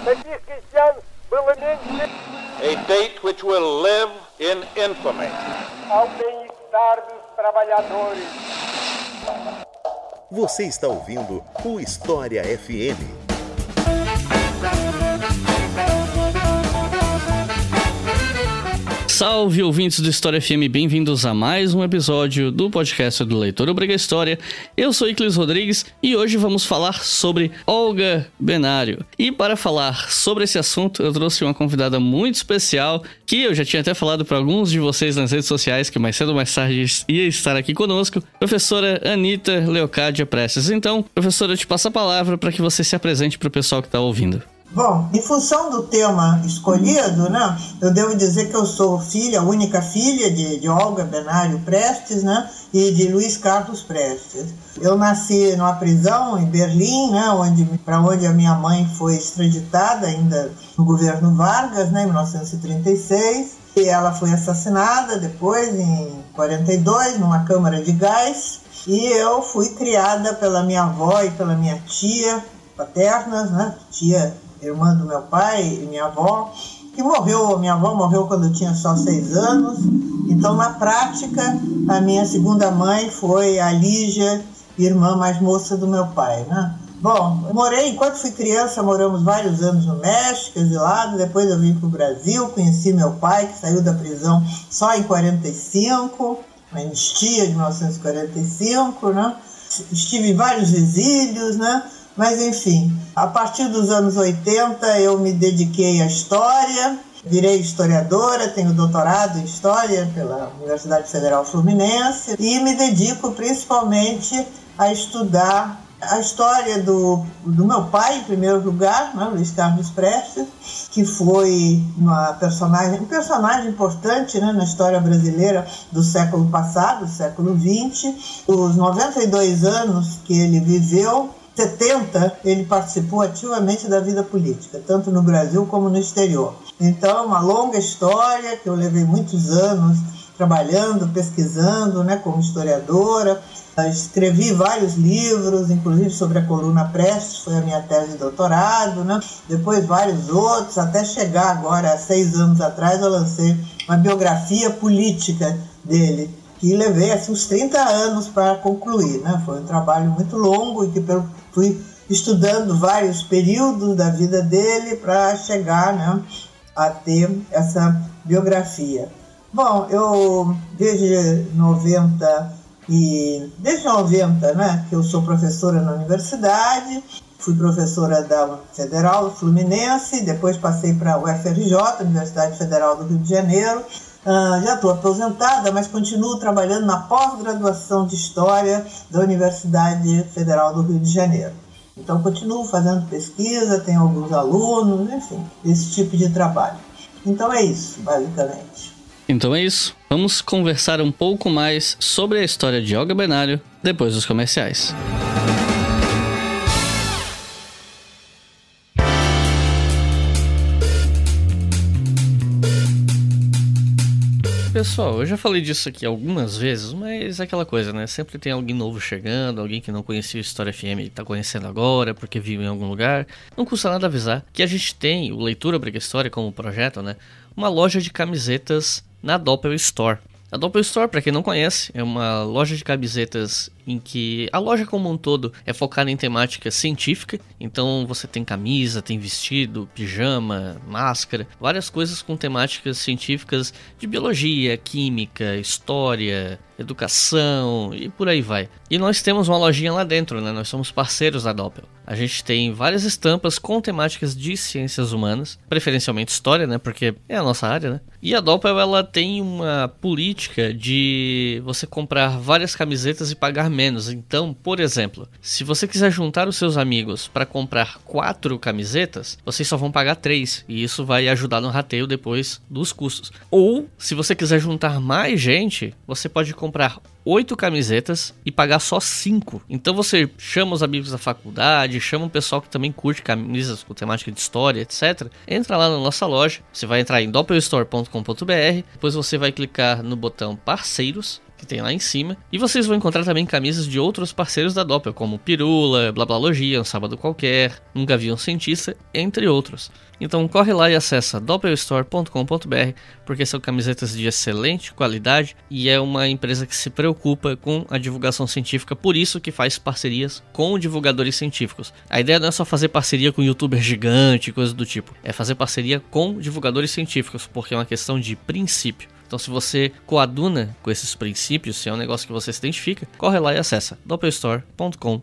A date which will live in infamy. Ao bem-estar dos trabalhadores. Você está ouvindo o História FM. Salve, ouvintes do História FM, bem-vindos a mais um episódio do podcast do Leitor Obriga História. Eu sou Iclis Rodrigues e hoje vamos falar sobre Olga Benário. E para falar sobre esse assunto, eu trouxe uma convidada muito especial, que eu já tinha até falado para alguns de vocês nas redes sociais, que mais cedo ou mais tarde ia estar aqui conosco, professora Anita Leocádia Prestes. Então, professora, eu te passo a palavra para que você se apresente para o pessoal que está ouvindo. Bom, em função do tema escolhido, né, eu devo dizer que eu sou única filha de Olga Benário Prestes, né, e de Luiz Carlos Prestes. Eu nasci numa prisão em Berlim, né, para onde a minha mãe foi extraditada ainda no governo Vargas, né, em 1936, e ela foi assassinada depois, em 42, numa câmara de gás, e eu fui criada pela minha avó e pela minha tia paternas, né, tia irmã do meu pai e minha avó, minha avó morreu quando eu tinha só 6 anos, então na prática a minha segunda mãe foi a Lígia, irmã mais moça do meu pai, né? Bom, enquanto fui criança, moramos vários anos no México, exilado, depois eu vim para o Brasil, conheci meu pai, que saiu da prisão só em 45, na anistia de 1945, né? Estive em vários exílios, né? Mas, enfim, a partir dos anos 80 eu me dediquei à história, virei historiadora, tenho doutorado em História pela Universidade Federal Fluminense e me dedico principalmente a estudar a história do meu pai, em primeiro lugar, né, Luiz Carlos Prestes, que foi um personagem importante, né, na história brasileira do século passado, do século XX. Os 92 anos que ele viveu, 70, ele participou ativamente da vida política, tanto no Brasil como no exterior. Então, uma longa história que eu levei muitos anos trabalhando, pesquisando, né, como historiadora. Escrevi vários livros, inclusive sobre a coluna Prestes, foi a minha tese de doutorado, né? Depois vários outros, até chegar agora, há 6 anos atrás, eu lancei uma biografia política dele, que levei assim, uns 30 anos para concluir, né? Foi um trabalho muito longo e que fui estudando vários períodos da vida dele para chegar, né, a ter essa biografia. Bom, eu desde 90, né, que eu sou professora na universidade, fui professora da Federal Fluminense, depois passei para a UFRJ, Universidade Federal do Rio de Janeiro. Já estou aposentada, mas continuo trabalhando na pós-graduação de História da Universidade Federal do Rio de Janeiro. Então, continuo fazendo pesquisa, tenho alguns alunos, enfim, esse tipo de trabalho. Então, é isso, basicamente. Então é isso. Vamos conversar um pouco mais sobre a história de Olga Benário depois dos comerciais. Pessoal, eu já falei disso aqui algumas vezes, mas é aquela coisa, né? Sempre tem alguém novo chegando, alguém que não conhecia o História FM e tá conhecendo agora porque viu em algum lugar. Não custa nada avisar que a gente tem o Leitura Obriga História como projeto, né? Uma loja de camisetas na Doppel Store. A Doppel Store, para quem não conhece, é uma loja de camisetas em que a loja como um todo é focada em temática científica. Então você tem camisa, tem vestido, pijama, máscara, várias coisas com temáticas científicas de biologia, química, história, educação e por aí vai. E nós temos uma lojinha lá dentro, né? Nós somos parceiros da Doppel. A gente tem várias estampas com temáticas de ciências humanas, preferencialmente história, né? Porque é a nossa área, né? E a Doppel, ela tem uma política de você comprar várias camisetas e pagar menos. Então, por exemplo, se você quiser juntar os seus amigos para comprar 4 camisetas, vocês só vão pagar 3, e isso vai ajudar no rateio depois dos custos. Ou, se você quiser juntar mais gente, você pode comprar 8 camisetas e pagar só 5. Então você chama os amigos da faculdade, chama um pessoal que também curte camisas com temática de história, etc. Entra lá na nossa loja, você vai entrar em doppelstore.com.br, depois você vai clicar no botão parceiros, que tem lá em cima. E vocês vão encontrar também camisas de outros parceiros da Doppel, como Pirula, Blablalogia, Um Sábado Qualquer, Nunca Vi um Cientista, entre outros. Então corre lá e acessa doppelstore.com.br, porque são camisetas de excelente qualidade e é uma empresa que se preocupa com a divulgação científica, por isso que faz parcerias com divulgadores científicos. A ideia não é só fazer parceria com youtuber gigante, coisa do tipo, é fazer parceria com divulgadores científicos, porque é uma questão de princípio. Então se você coaduna com esses princípios, se é um negócio que você se identifica, corre lá e acessa doppelstore.com.br.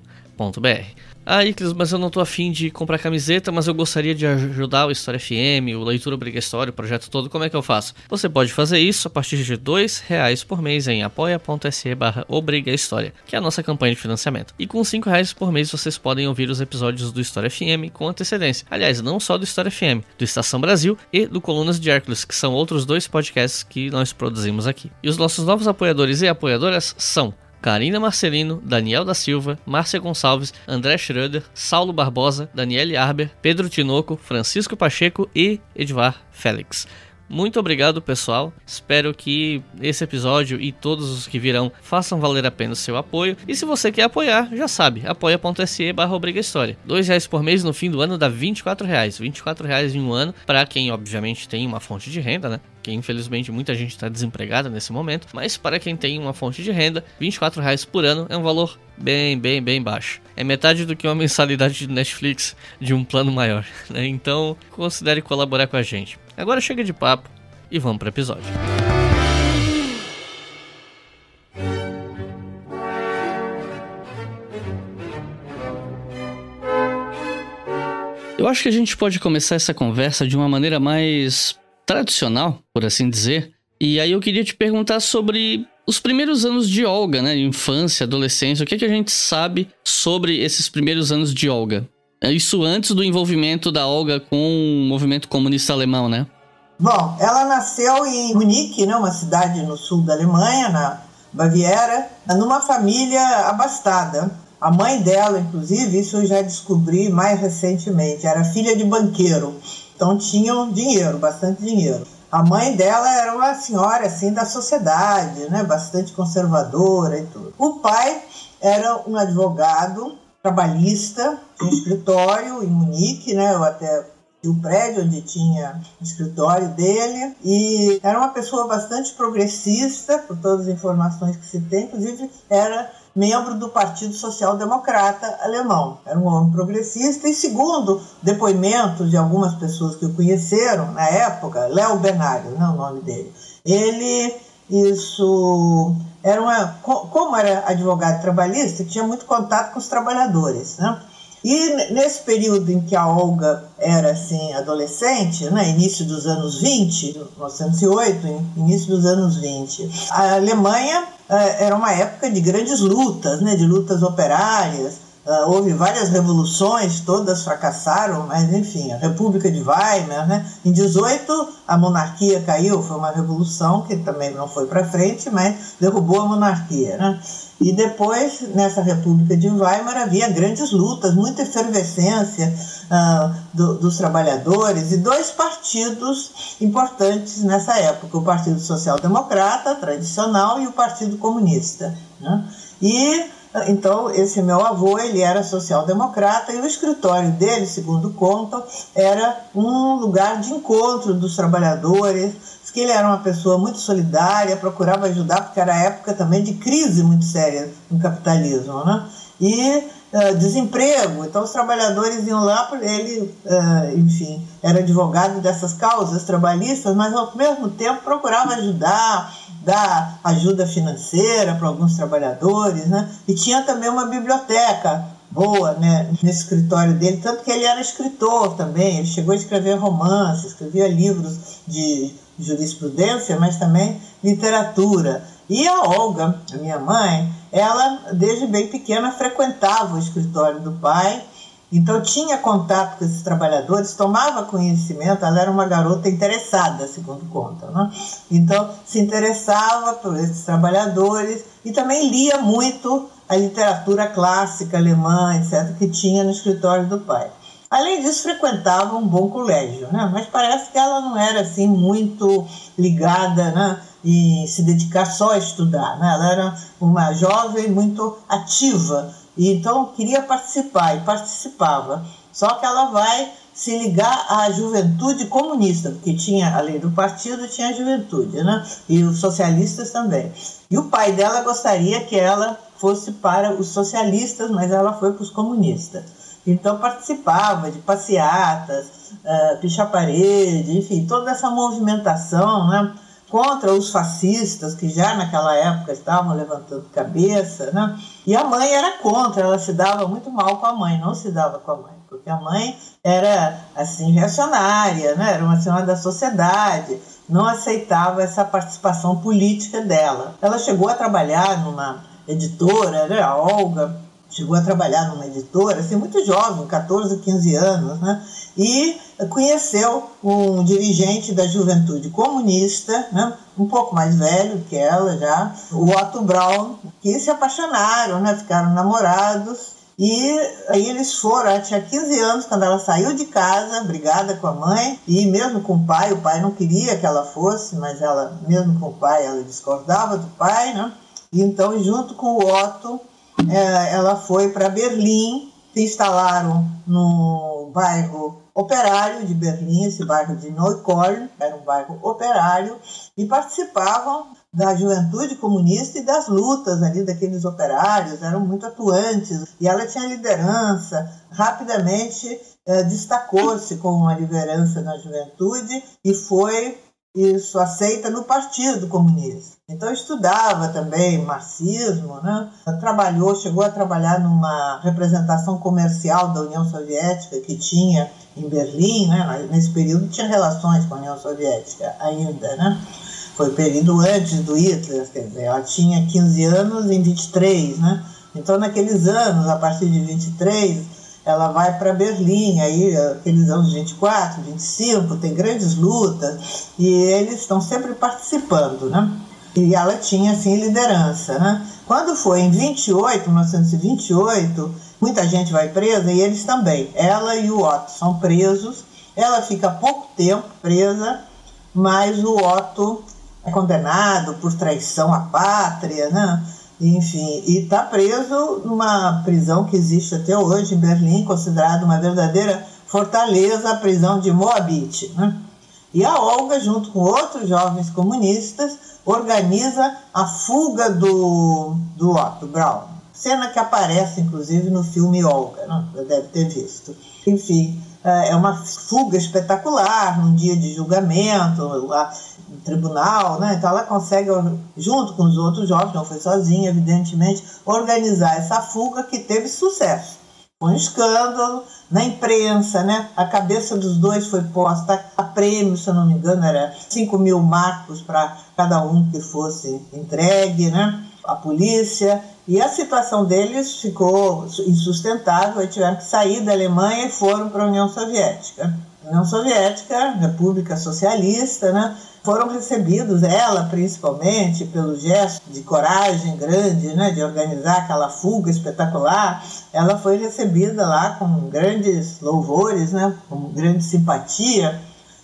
Iclis, mas eu não tô afim de comprar camiseta, mas eu gostaria de ajudar o História FM, o Leitura Obriga História, o projeto todo, como é que eu faço? Você pode fazer isso a partir de R$2 por mês em apoia.se/obrigahistoria, que é a nossa campanha de financiamento. E com R$5 por mês vocês podem ouvir os episódios do História FM com antecedência. Aliás, não só do História FM, do Estação Brasil e do Colunas de Hércules, que são outros 2 podcasts que nós produzimos aqui. E os nossos novos apoiadores e apoiadoras são Karina Marcelino, Daniel da Silva, Márcia Gonçalves, André Schroeder, Saulo Barbosa, Daniele Arber, Pedro Tinoco, Francisco Pacheco e Edvar Félix. Muito obrigado, pessoal. Espero que esse episódio e todos os que virão façam valer a pena o seu apoio. E se você quer apoiar, já sabe, apoia.se/obrigahistoria. R$2 por mês no fim do ano dá R$24. R$24 em um ano, para quem obviamente tem uma fonte de renda, né? Que infelizmente muita gente está desempregada nesse momento. Mas para quem tem uma fonte de renda, R$24 por ano é um valor bem baixo. É metade do que uma mensalidade de Netflix de um plano maior, né? Então considere colaborar com a gente. Agora chega de papo e vamos para o episódio. Eu acho que a gente pode começar essa conversa de uma maneira mais tradicional, por assim dizer. E aí eu queria te perguntar sobre os primeiros anos de Olga, né? Infância, adolescência. O que é que a gente sabe sobre esses primeiros anos de Olga? Isso antes do envolvimento da Olga com o movimento comunista alemão, né? Bom, ela nasceu em Munique, né, uma cidade no sul da Alemanha, na Baviera, numa família abastada. A mãe dela, inclusive, isso eu já descobri mais recentemente, era filha de banqueiro. Então tinham dinheiro, bastante dinheiro. A mãe dela era uma senhora assim da sociedade, né, bastante conservadora e tudo. O pai era um advogado trabalhista, tinha um escritório em Munique, né, eu até o prédio onde tinha o escritório dele, e era uma pessoa bastante progressista, por todas as informações que se tem, inclusive era membro do Partido Social Democrata alemão. Era um homem progressista e, segundo depoimentos de algumas pessoas que o conheceram na época, Léo Benário, né, o nome dele, como era advogado trabalhista, tinha muito contato com os trabalhadores, né? E nesse período em que a Olga era assim, adolescente, né, início dos anos 20, 1908, início dos anos 20, a Alemanha era uma época de grandes lutas, né, de lutas operárias. Houve várias revoluções, todas fracassaram, mas enfim, a República de Weimar, né? Em 18 a monarquia caiu, foi uma revolução que também não foi para frente, mas derrubou a monarquia, né? E depois, nessa República de Weimar, havia grandes lutas, muita efervescência dos trabalhadores, e 2 partidos importantes nessa época, o Partido Social Democrata, tradicional, e o Partido Comunista, né? Então, esse meu avô, ele era social-democrata, e o escritório dele, segundo contam, era um lugar de encontro dos trabalhadores, que ele era uma pessoa muito solidária, procurava ajudar, porque era época também de crise muito séria no capitalismo, né? E desemprego, então os trabalhadores iam lá, ele, enfim, era advogado dessas causas trabalhistas, mas ao mesmo tempo procurava ajudar, dar ajuda financeira para alguns trabalhadores, né? E tinha também uma biblioteca boa, né, nesse escritório dele, tanto que ele era escritor também, ele chegou a escrever romances, escrevia livros de jurisprudência, mas também literatura. E a Olga, a minha mãe, ela desde bem pequena frequentava o escritório do pai, então tinha contato com esses trabalhadores, tomava conhecimento, ela era uma garota interessada, segundo conta, né? Então se interessava por esses trabalhadores e também lia muito a literatura clássica alemã, etc., que tinha no escritório do pai. Além disso, frequentava um bom colégio, né? Mas parece que ela não era assim muito ligada, né, em se dedicar só a estudar, né? Ela era uma jovem muito ativa e então queria participar e participava. Só que ela vai se ligar à juventude comunista, porque tinha, além do partido, tinha a juventude, né? E os socialistas também. E o pai dela gostaria que ela fosse para os socialistas, mas ela foi para os comunistas. Então participava de passeatas, pichar parede, enfim, toda essa movimentação, né, contra os fascistas, que já naquela época estavam levantando cabeça, né? E a mãe era contra, ela se dava muito mal com a mãe, não se dava com a mãe, porque a mãe era assim reacionária, né? Era uma senhora da sociedade, não aceitava essa participação política dela. Ela chegou a trabalhar numa editora, né? A Olga chegou a trabalhar numa editora, assim, muito jovem, 14, 15 anos, né? E conheceu um dirigente da juventude comunista, né? Um pouco mais velho que ela já, o Otto Braun, que se apaixonaram, né? Ficaram namorados. E aí eles foram, ela tinha 15 anos quando ela saiu de casa, brigada com a mãe, e mesmo com o pai não queria que ela fosse, mas ela, mesmo com o pai, ela discordava do pai, né? E então, junto com o Otto, ela foi para Berlim, se instalaram no bairro operário de Berlim, esse bairro de Neukölln, era um bairro operário, e participavam da juventude comunista e das lutas ali daqueles operários, eram muito atuantes, e ela tinha liderança, rapidamente destacou-se como uma liderança na juventude e foi aceita no Partido Comunista. Então estudava também marxismo, né? Chegou a trabalhar numa representação comercial da União Soviética que tinha em Berlim, né? Nesse período tinha relações com a União Soviética ainda, né? Foi o período antes do Hitler, quer dizer, ela tinha 15 anos em 23, né? Então naqueles anos, a partir de 23, ela vai para Berlim, aí aqueles anos 24, 25, tem grandes lutas, e eles estão sempre participando, né? E ela tinha, assim, liderança, né? Quando foi em 1928, muita gente vai presa, e eles também. Ela e o Otto são presos, ela fica pouco tempo presa, mas o Otto é condenado por traição à pátria, né? Enfim, e está preso numa prisão que existe até hoje em Berlim, considerada uma verdadeira fortaleza, a prisão de Moabit, né? E a Olga, junto com outros jovens comunistas, organiza a fuga do Otto Braun. Cena que aparece, inclusive, no filme Olga, né? Você deve ter visto. Enfim, é uma fuga espetacular, num dia de julgamento, lá no tribunal, né? Então ela consegue, junto com os outros jovens, não foi sozinha, evidentemente, organizar essa fuga que teve sucesso. Foi um escândalo na imprensa, né? A cabeça dos dois foi posta a prêmio, se eu não me engano, era 5.000 marcos para cada um que fosse entregue, né? A polícia. E a situação deles ficou insustentável, eles tiveram que sair da Alemanha e foram para a União Soviética. A União Soviética, República Socialista, né? Foram recebidos, ela principalmente, pelo gesto de coragem grande, né, de organizar aquela fuga espetacular. Ela foi recebida lá com grandes louvores, né, com grande simpatia,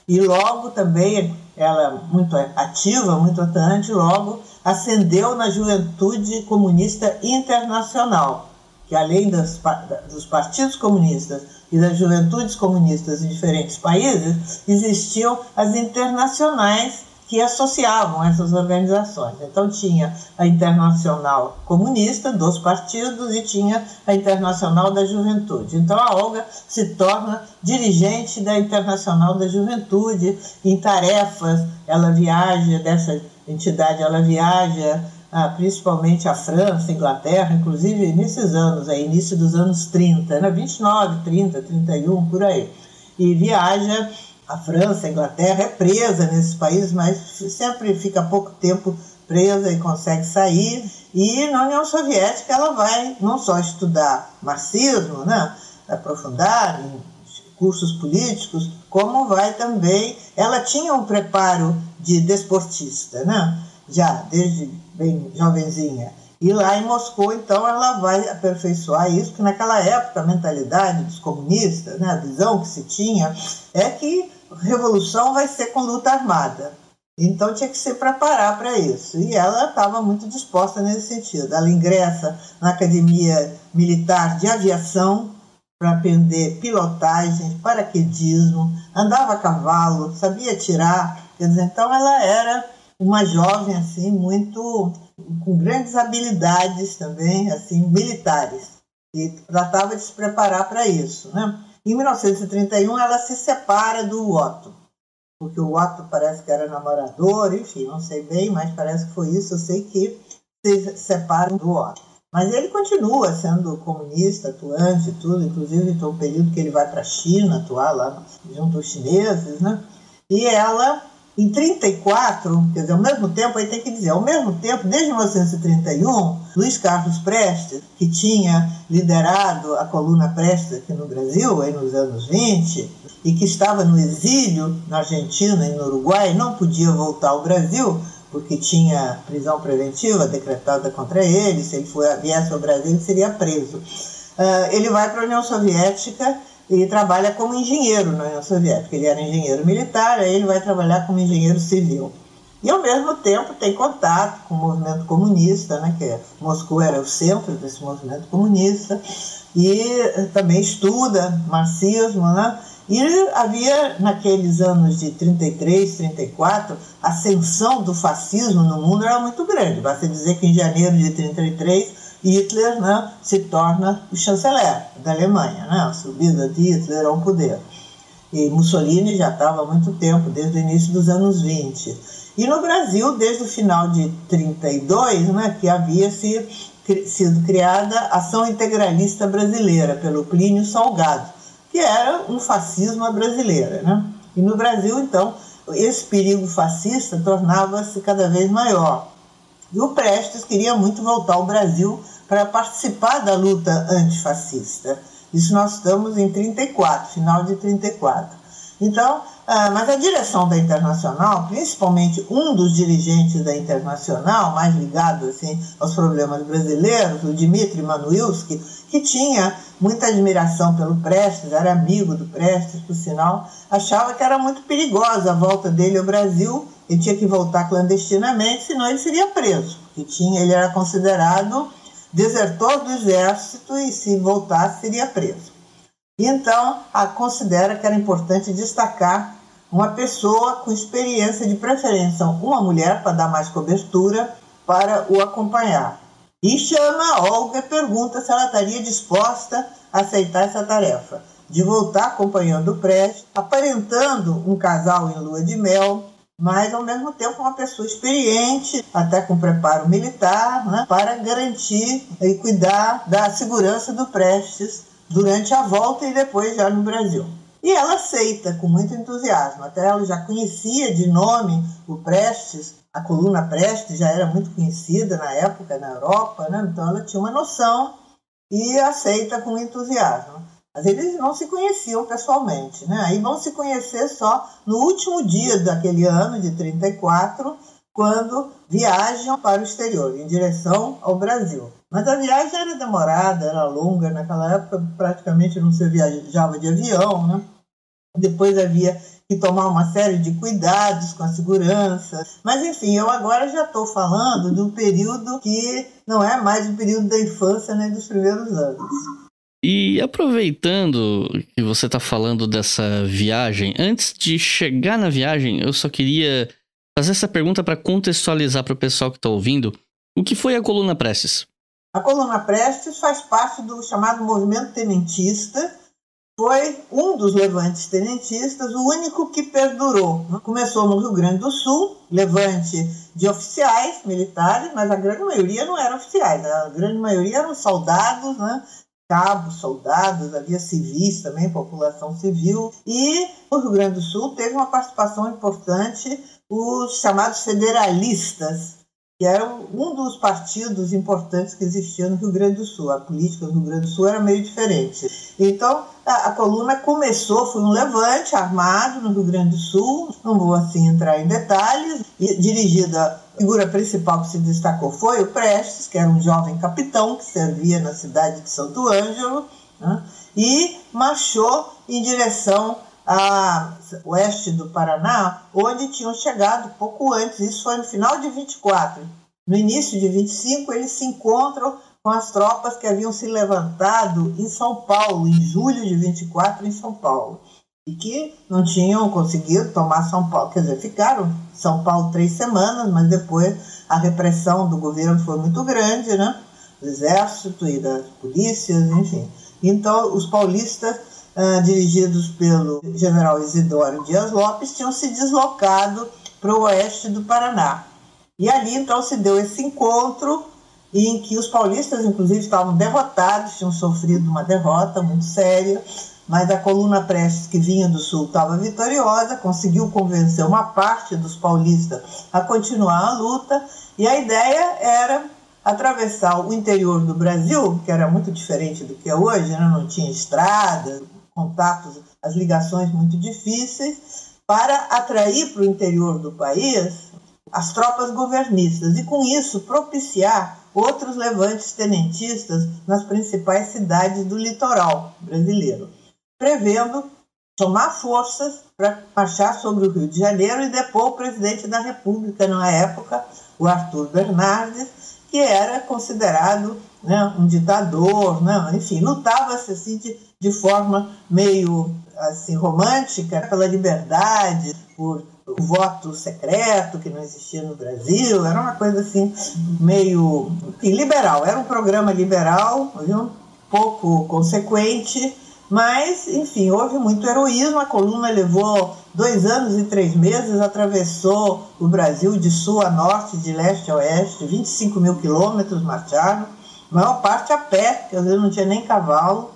e logo também, ela muito ativa, muito atuante, logo ascendeu na Juventude Comunista Internacional, que além dos partidos comunistas e das juventudes comunistas em diferentes países, existiam as internacionais que associavam essas organizações. Então tinha a Internacional Comunista dos partidos e tinha a Internacional da Juventude. Então a Olga se torna dirigente da Internacional da Juventude, em tarefas, ela viaja dessa entidade, ela viaja principalmente a França, Inglaterra, inclusive nesses anos, início dos anos 30, né? 29, 30, 31, por aí. E viaja a França, a Inglaterra, é presa nesses países, mas sempre fica pouco tempo presa e consegue sair. E na União Soviética ela vai não só estudar marxismo, né? Aprofundar em cursos políticos, como vai também... Ela tinha um preparo de desportista, né? Já desde bem jovenzinha. E lá em Moscou, então, ela vai aperfeiçoar isso, porque naquela época a mentalidade dos comunistas, né, a visão que se tinha, é que a revolução vai ser com luta armada. Então tinha que se preparar para isso. E ela estava muito disposta nesse sentido. Ela ingressa na Academia Militar de Aviação para aprender pilotagem, paraquedismo, andava a cavalo, sabia atirar. Quer dizer, então ela era uma jovem assim, muito com grandes habilidades também, assim, militares. E tratava de se preparar para isso, né? Em 1931 ela se separa do Otto, porque o Otto parece que era namorador, enfim, não sei bem, mas parece que foi isso. Eu sei que se separam do Otto. Mas ele continua sendo comunista, atuante e tudo, inclusive tem um período que ele vai para a China atuar lá junto aos chineses, né? E ela, em 1934, quer dizer, ao mesmo tempo, aí tem que dizer, ao mesmo tempo, desde 1931, Luiz Carlos Prestes, que tinha liderado a coluna Prestes aqui no Brasil, aí nos anos 20, e que estava no exílio na Argentina e no Uruguai, não podia voltar ao Brasil, porque tinha prisão preventiva decretada contra ele. Se ele viesse ao Brasil, ele seria preso. Ele vai para a União Soviética e trabalha como engenheiro na União Soviética. Ele era engenheiro militar, aí ele vai trabalhar como engenheiro civil. E, ao mesmo tempo, tem contato com o movimento comunista, né, que Moscou era o centro desse movimento comunista, e também estuda marxismo, né? E havia, naqueles anos de 33, 34, a ascensão do fascismo no mundo era muito grande. Basta dizer que em janeiro de 33, Hitler, né, se torna o chanceler da Alemanha, né, a subida de Hitler ao poder. E Mussolini já estava há muito tempo, desde o início dos anos 20. E no Brasil, desde o final de 32, né, que havia sido criada a Ação Integralista Brasileira, pelo Plínio Salgado, que era um fascismo à brasileira, né? E no Brasil, então, esse perigo fascista tornava-se cada vez maior. E o Prestes queria muito voltar ao Brasil para participar da luta antifascista. Isso nós estamos em 34, final de 34. Então, mas a direção da Internacional, principalmente um dos dirigentes da Internacional, mais ligado assim, aos problemas brasileiros, o Dmitry Manuilsky, que tinha muita admiração pelo Prestes, era amigo do Prestes, por sinal, achava que era muito perigosa a volta dele ao Brasil. Ele tinha que voltar clandestinamente, senão ele seria preso. Ele era considerado desertor do exército e, se voltasse, seria preso. Então, considera que era importante destacar uma pessoa com experiência, de preferência uma mulher, para dar mais cobertura, para o acompanhar. E chama a Olga e pergunta se ela estaria disposta a aceitar essa tarefa, de voltar acompanhando o Prestes, aparentando um casal em lua de mel, mas ao mesmo tempo uma pessoa experiente, até com preparo militar, né, para garantir e cuidar da segurança do Prestes durante a volta e depois já no Brasil. E ela aceita com muito entusiasmo, até ela já conhecia de nome o Prestes, a coluna Prestes já era muito conhecida na época na Europa, né? Então ela tinha uma noção e aceita com entusiasmo. Mas eles não se conheciam pessoalmente, né? Aí vão se conhecer só no último dia daquele ano de 34, quando viajam para o exterior, em direção ao Brasil. Mas a viagem era demorada, era longa, naquela época praticamente não se viajava de avião, né? Depois havia que tomar uma série de cuidados com a segurança. Mas, enfim, eu agora já estou falando de um período que não é mais o período da infância nem dos primeiros anos. E aproveitando que você está falando dessa viagem, antes de chegar na viagem, eu só queria fazer essa pergunta para contextualizar para o pessoal que está ouvindo. O que foi a coluna Prestes? A coluna Prestes faz parte do chamado movimento tenentista. Foi um dos levantes tenentistas, o único que perdurou. Começou no Rio Grande do Sul, levante de oficiais militares, mas a grande maioria não eram oficiais, a grande maioria eram soldados, né? Cabos, soldados, havia civis também, população civil. E o Rio Grande do Sul teve uma participação importante, os chamados federalistas, que era um dos partidos importantes que existia no Rio Grande do Sul. A política do Rio Grande do Sul era meio diferente. Então, a coluna começou, foi um levante armado no Rio Grande do Sul, não vou assim entrar em detalhes, dirigida A figura principal que se destacou foi o Prestes, que era um jovem capitão que servia na cidade de Santo Ângelo, né, e marchou em direção a oeste do Paraná, onde tinham chegado pouco antes. Isso foi no final de 24. No início de 25, eles se encontram com as tropas que haviam se levantado em São Paulo, em julho de 24, em São Paulo, e que não tinham conseguido tomar São Paulo. Quer dizer, ficaram em São Paulo 3 semanas, mas depois a repressão do governo foi muito grande, né? Do exército e das polícias, enfim. Então, os paulistas, dirigidos pelo general Isidoro Dias Lopes, tinham se deslocado para o oeste do Paraná. E ali, então, se deu esse encontro em que os paulistas, inclusive, estavam derrotados, tinham sofrido uma derrota muito séria, mas a coluna Prestes, que vinha do sul, estava vitoriosa, conseguiu convencer uma parte dos paulistas a continuar a luta, e a ideia era atravessar o interior do Brasil, que era muito diferente do que é hoje, né? Não tinha estrada, contatos, as ligações muito difíceis, para atrair para o interior do país as tropas governistas e, com isso, propiciar outros levantes tenentistas nas principais cidades do litoral brasileiro, prevendo tomar forças para marchar sobre o Rio de Janeiro e depor o presidente da República, na época, o Arthur Bernardes, que era considerado, né, um ditador, né? Enfim, lutava-se assim, de forma meio assim, romântica pela liberdade, por o voto secreto, que não existia no Brasil. Era uma coisa assim, meio liberal. Era um programa liberal, viu? Pouco consequente, mas, enfim, houve muito heroísmo. A coluna levou 2 anos e 3 meses, atravessou o Brasil de sul a norte, de leste a oeste, 25 mil quilômetros marcharam, a maior parte a pé, quer dizer, não tinha nem cavalo.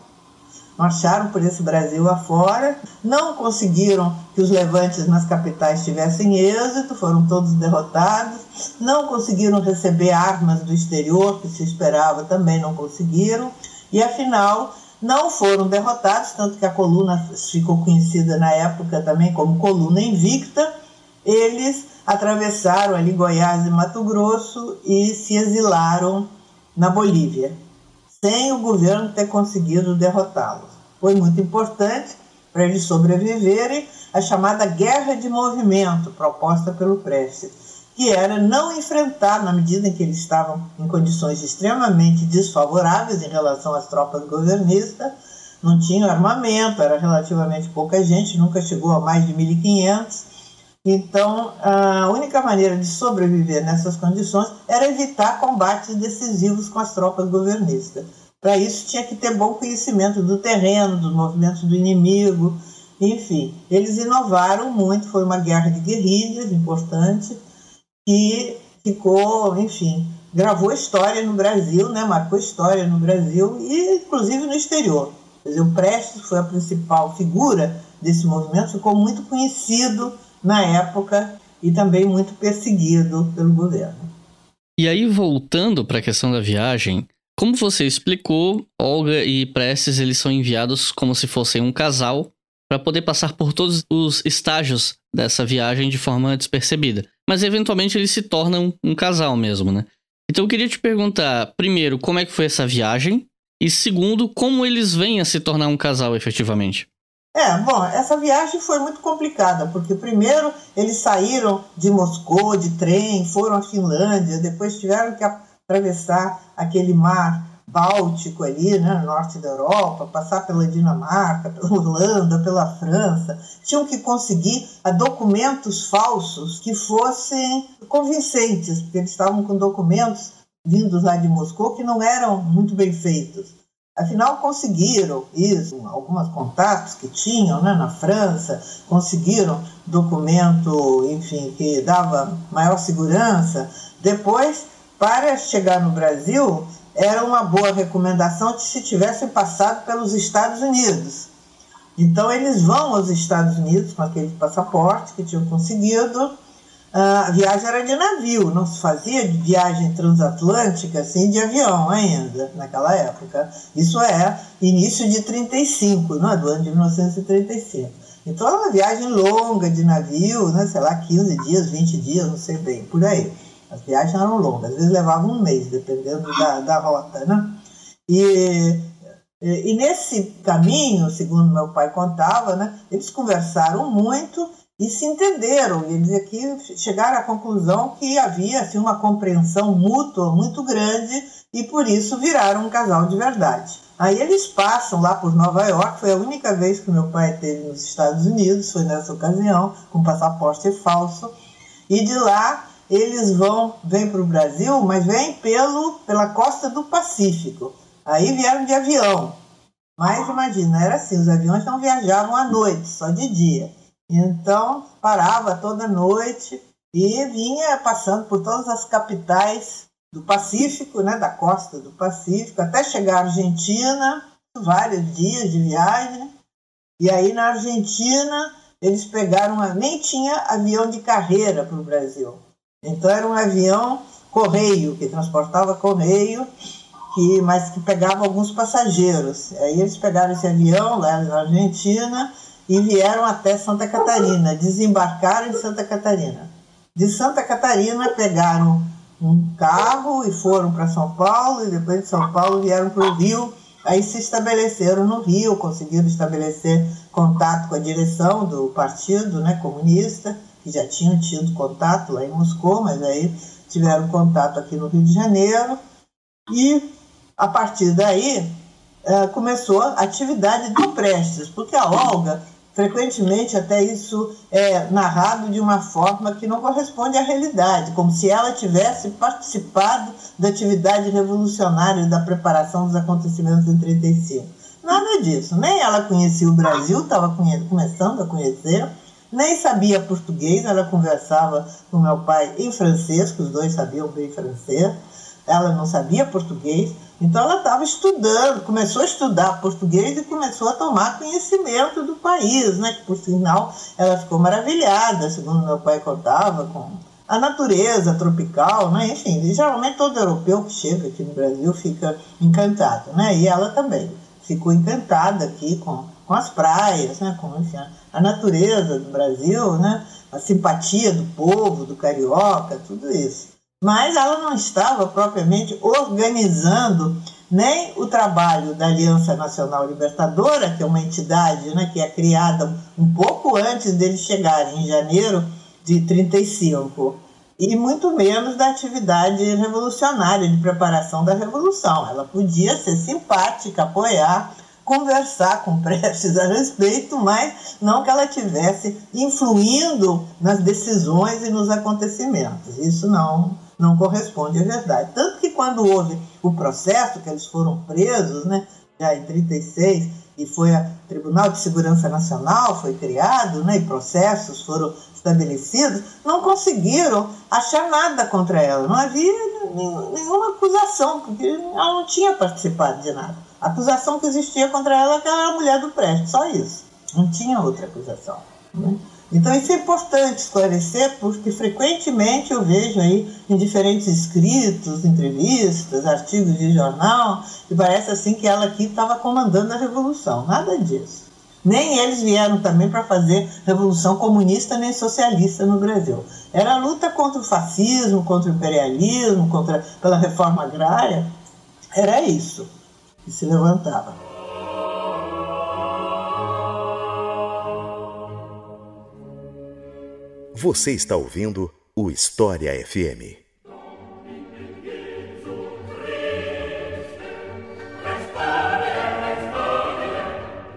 Marcharam por esse Brasil afora, não conseguiram que os levantes nas capitais tivessem êxito, foram todos derrotados, não conseguiram receber armas do exterior, que se esperava, também não conseguiram, e afinal não foram derrotados, tanto que a coluna ficou conhecida na época também como coluna invicta. Eles atravessaram ali Goiás e Mato Grosso e se exilaram na Bolívia, sem o governo ter conseguido derrotá-los. Foi muito importante para eles sobreviverem a chamada guerra de movimento, proposta pelo Prestes, que era não enfrentar, na medida em que eles estavam em condições extremamente desfavoráveis em relação às tropas governistas, não tinham armamento, era relativamente pouca gente, nunca chegou a mais de 1.500. Então, a única maneira de sobreviver nessas condições era evitar combates decisivos com as tropas governistas. Para isso, tinha que ter bom conhecimento do terreno, dos movimentos do inimigo, enfim. Eles inovaram muito, foi uma guerra de guerrilhas importante, que ficou, enfim, gravou história no Brasil, né? Marcou história no Brasil e, inclusive, no exterior. Quer dizer, o Prestes foi a principal figura desse movimento, ficou muito conhecido na época e também muito perseguido pelo governo. E aí, voltando para a questão da viagem, como você explicou, Olga e Prestes, eles são enviados como se fossem um casal para poder passar por todos os estágios dessa viagem de forma despercebida. Mas, eventualmente, eles se tornam um casal mesmo, né? Então, eu queria te perguntar, primeiro, como é que foi essa viagem? E, segundo, como eles vêm a se tornar um casal, efetivamente? Bom, essa viagem foi muito complicada, porque primeiro eles saíram de Moscou, de trem, foram à Finlândia, depois tiveram que atravessar aquele mar Báltico ali, né, no norte da Europa, passar pela Dinamarca, pela Holanda, pela França. Tinham que conseguir documentos falsos que fossem convincentes, porque eles estavam com documentos vindos lá de Moscou que não eram muito bem feitos. Afinal, conseguiram isso, alguns contatos que tinham, né, na França, conseguiram documento, enfim, que dava maior segurança. Depois, para chegar no Brasil, era uma boa recomendação que se tivessem passado pelos Estados Unidos. Então, eles vão aos Estados Unidos com aquele passaporte que tinham conseguido. A viagem era de navio, não se fazia de viagem transatlântica assim, de avião ainda, naquela época. Isso é início de 1935, não é? Do ano de 1935. Então era uma viagem longa de navio, né? Sei lá, 15 dias, 20 dias, não sei bem, por aí. As viagens eram longas, às vezes levavam um mês, dependendo da rota, né? E nesse caminho, segundo meu pai contava, né, eles conversaram muito e se entenderam. E ele dizia que chegaram à conclusão que havia assim, uma compreensão mútua muito grande e por isso viraram um casal de verdade. Aí eles passam lá por Nova York, foi a única vez que meu pai esteve nos Estados Unidos, foi nessa ocasião, com passaporte falso, e de lá eles vêm para o Brasil, mas vêm pela costa do Pacífico. Aí vieram de avião, mas imagina, era assim, os aviões não viajavam à noite, só de dia. Então parava toda noite e vinha passando por todas as capitais do Pacífico, né, da costa do Pacífico, até chegar à Argentina, vários dias de viagem. E aí na Argentina eles pegaram, nem tinha avião de carreira para o Brasil. Então era um avião correio, que transportava correio, mas que pegava alguns passageiros. Aí eles pegaram esse avião lá na Argentina e vieram até Santa Catarina, desembarcaram em Santa Catarina. De Santa Catarina pegaram um carro e foram para São Paulo, e depois de São Paulo vieram para o Rio, aí se estabeleceram no Rio, conseguiram estabelecer contato com a direção do partido, né, comunista, que já tinham tido contato lá em Moscou, mas aí tiveram contato aqui no Rio de Janeiro, e a partir daí começou a atividade do Prestes, porque a Olga, frequentemente até isso é narrado de uma forma que não corresponde à realidade, como se ela tivesse participado da atividade revolucionária e da preparação dos acontecimentos em 1935. Nada disso, nem ela conhecia o Brasil, estava começando a conhecer, nem sabia português, ela conversava com meu pai em francês, que os dois sabiam bem francês, ela não sabia português, então ela estava estudando, começou a estudar português e começou a tomar conhecimento do país, né? Que por sinal ela ficou maravilhada, segundo meu pai contava, com a natureza tropical, né? Enfim, geralmente todo europeu que chega aqui no Brasil fica encantado, né? E ela também ficou encantada aqui com as praias, né? Com, enfim, a natureza do Brasil, né? A simpatia do povo, do carioca, tudo isso. Mas ela não estava propriamente organizando nem o trabalho da Aliança Nacional Libertadora, que é uma entidade, né, que é criada um pouco antes deles chegarem, em janeiro de 1935, e muito menos da atividade revolucionária de preparação da Revolução. Ela podia ser simpática, apoiar, conversar com Prestes a respeito, mas não que ela estivesse influindo nas decisões e nos acontecimentos. Isso não corresponde à verdade. Tanto que quando houve o processo, que eles foram presos, né, já em 1936, e foi o Tribunal de Segurança Nacional, foi criado, né, e processos foram estabelecidos, não conseguiram achar nada contra ela. Não havia nenhuma acusação, porque ela não tinha participado de nada. A acusação que existia contra ela é que ela era a mulher do Prestes, só isso. Não tinha outra acusação, né? Então isso é importante esclarecer, porque frequentemente eu vejo aí em diferentes escritos, entrevistas, artigos de jornal, que parece assim que ela aqui estava comandando a Revolução. Nada disso. Nem eles vieram também para fazer revolução comunista nem socialista no Brasil. Era a luta contra o fascismo, contra o imperialismo, pela reforma agrária. Era isso que se levantava. Você está ouvindo o História FM.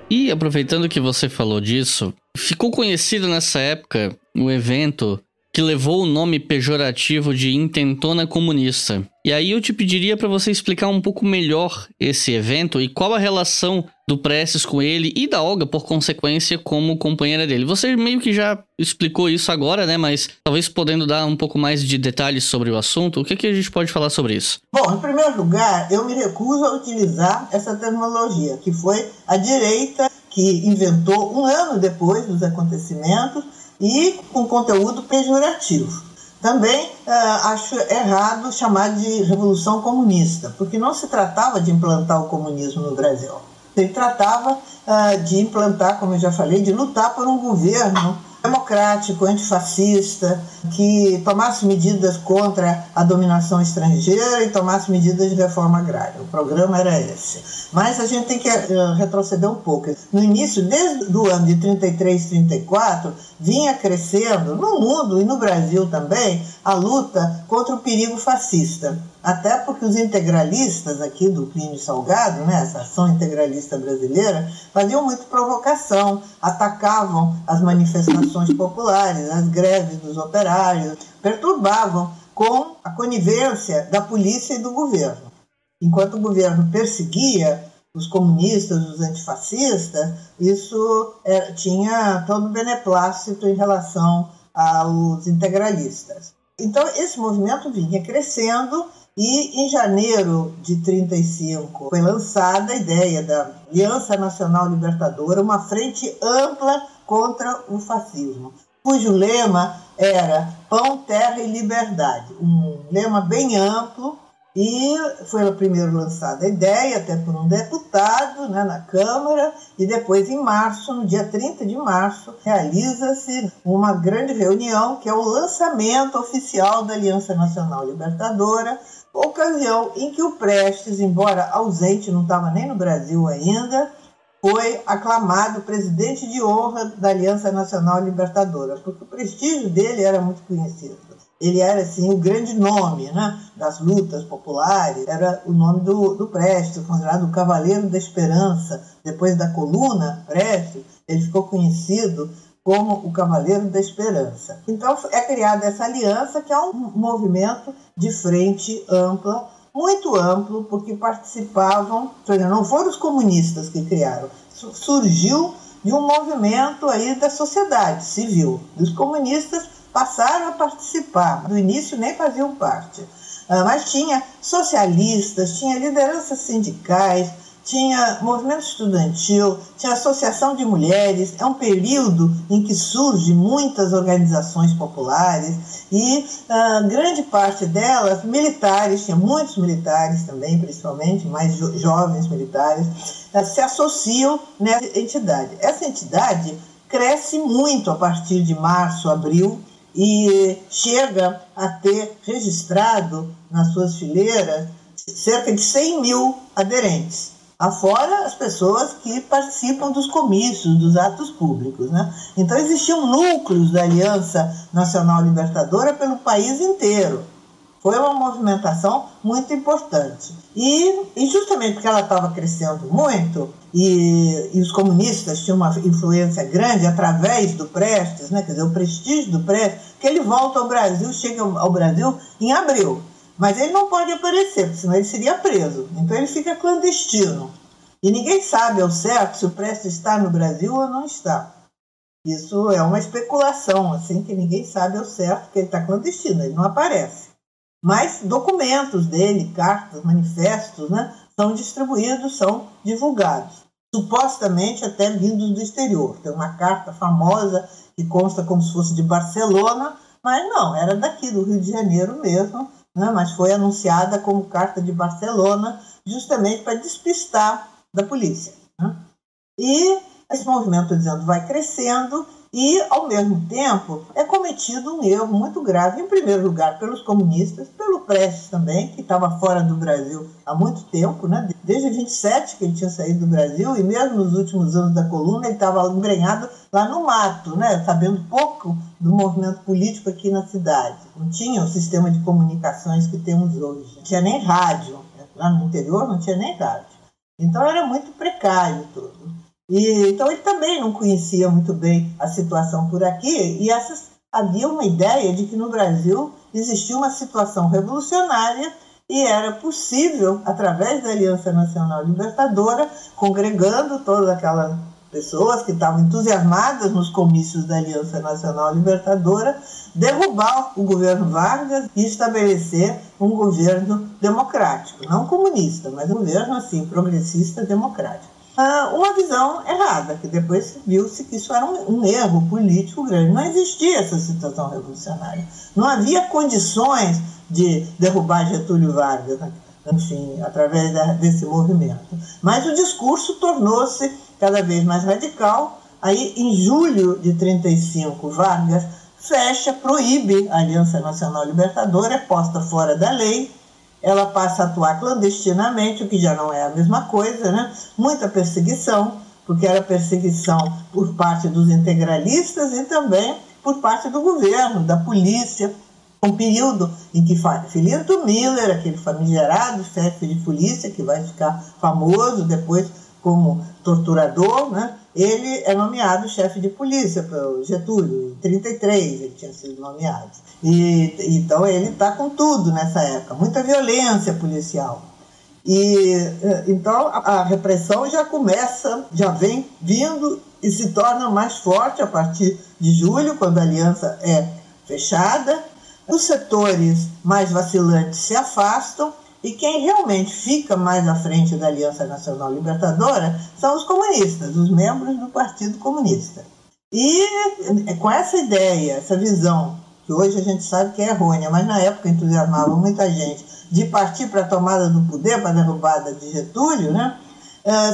E aproveitando que você falou disso, ficou conhecido nessa época o evento que levou o nome pejorativo de Intentona Comunista. E aí eu te pediria para você explicar um pouco melhor esse evento e qual a relação do Prestes com ele e da Olga, por consequência, como companheira dele. Você meio que já explicou isso agora, né? Mas talvez podendo dar um pouco mais de detalhes sobre o assunto, o que a gente pode falar sobre isso? Bom, em primeiro lugar, eu me recuso a utilizar essa terminologia, que foi a direita que inventou um ano depois dos acontecimentos e com conteúdo pejorativo. Também acho errado chamar de Revolução Comunista, porque não se tratava de implantar o comunismo no Brasil. Se tratava de implantar, como eu já falei, de lutar por um governo democrático, antifascista, que tomasse medidas contra a dominação estrangeira e tomasse medidas de reforma agrária. O programa era esse. Mas a gente tem que retroceder um pouco. No início, desde o ano de 33, 34, vinha crescendo, no mundo e no Brasil também, a luta contra o perigo fascista. Até porque os integralistas aqui do Plínio Salgado, né, essa ação integralista brasileira, faziam muito provocação, atacavam as manifestações populares, as greves dos operários, perturbavam com a conivência da polícia e do governo. Enquanto o governo perseguia os comunistas, os antifascistas, isso tinha todo o beneplácito em relação aos integralistas. Então, esse movimento vinha crescendo e, em janeiro de 1935, foi lançada a ideia da Aliança Nacional Libertadora, uma frente ampla contra o fascismo, cujo lema era Pão, Terra e Liberdade, um lema bem amplo. E foi primeiro lançada a ideia, até por um deputado, né, na Câmara, e depois, em março, no dia 30 de março, realiza-se uma grande reunião, que é o lançamento oficial da Aliança Nacional Libertadora, ocasião em que o Prestes, embora ausente, não estava nem no Brasil ainda, foi aclamado presidente de honra da Aliança Nacional Libertadora, porque o prestígio dele era muito conhecido. Ele era, assim, o grande nome, né, das lutas populares, era o nome do Prestes, considerado o Cavaleiro da Esperança. Depois da coluna Prestes, ele ficou conhecido como o Cavaleiro da Esperança. Então, é criada essa aliança, que é um movimento de frente ampla, muito amplo, porque participavam, não foram os comunistas que criaram, surgiu de um movimento aí da sociedade civil, dos comunistas passaram a participar, no início nem faziam parte, mas tinha socialistas, tinha lideranças sindicais, tinha movimento estudantil, tinha associação de mulheres. É um período em que surgem muitas organizações populares e grande parte delas militares, tinha muitos militares também, principalmente, mais jovens militares, se associam nessa entidade. Essa entidade cresce muito a partir de março, abril, e chega a ter registrado nas suas fileiras cerca de 100 mil aderentes, afora as pessoas que participam dos comícios, dos atos públicos, né? Então existiam núcleos da Aliança Nacional Libertadora pelo país inteiro. Foi uma movimentação muito importante. E justamente porque ela estava crescendo muito, e os comunistas tinham uma influência grande através do Prestes, né? Quer dizer, o prestígio do Prestes, que ele volta ao Brasil, chega ao Brasil em abril. Mas ele não pode aparecer, porque senão ele seria preso. Então ele fica clandestino. E ninguém sabe ao certo se o Prestes está no Brasil ou não está. Isso é uma especulação, assim, que ninguém sabe ao certo que ele está clandestino, ele não aparece. Mas documentos dele, cartas, manifestos, né, são distribuídos, são divulgados, supostamente até vindos do exterior. Tem uma carta famosa que consta como se fosse de Barcelona, mas não, era daqui do Rio de Janeiro mesmo, né, mas foi anunciada como carta de Barcelona, justamente para despistar da polícia, né? E esse movimento, estou dizendo, vai crescendo. E, ao mesmo tempo, é cometido um erro muito grave, em primeiro lugar, pelos comunistas, pelo Prestes também, que estava fora do Brasil há muito tempo, né? Desde 27 que ele tinha saído do Brasil, e mesmo nos últimos anos da coluna, ele estava embrenhado lá no mato, né? Sabendo pouco do movimento político aqui na cidade. Não tinha o sistema de comunicações que temos hoje. Não tinha nem rádio. Lá no interior não tinha nem rádio. Então, era muito precário tudo. Então ele também não conhecia muito bem a situação por aqui, e havia uma ideia de que no Brasil existia uma situação revolucionária e era possível, através da Aliança Nacional Libertadora, congregando todas aquelas pessoas que estavam entusiasmadas nos comícios da Aliança Nacional Libertadora, derrubar o governo Vargas e estabelecer um governo democrático, não comunista, mas um governo assim, progressista democrático. Uma visão errada, que depois viu-se que isso era um erro político grande. Não existia essa situação revolucionária. Não havia condições de derrubar Getúlio Vargas, enfim, através desse movimento. Mas o discurso tornou-se cada vez mais radical, Aí, em julho de 1935, Vargas proíbe a Aliança Nacional Libertadora, é posta fora da lei, ela passa a atuar clandestinamente, o que já não é a mesma coisa, né? Muita perseguição, porque era perseguição por parte dos integralistas e também por parte do governo, da polícia. Um período em que Filinto Miller, aquele famigerado chefe de polícia, que vai ficar famoso depois como torturador, né? Ele é nomeado chefe de polícia pelo Getúlio, em 1933 ele tinha sido nomeado. Então ele está com tudo nessa época, muita violência policial. Então a repressão já vem vindo e se torna mais forte a partir de julho, quando a aliança é fechada. Os setores mais vacilantes se afastam e quem realmente fica mais à frente da Aliança Nacional Libertadora são os comunistas, os membros do Partido Comunista. E com essa ideia, essa visão, que hoje a gente sabe que é errônea, mas na época entusiasmava muita gente, de partir para a tomada do poder, para a derrubada de Getúlio, né?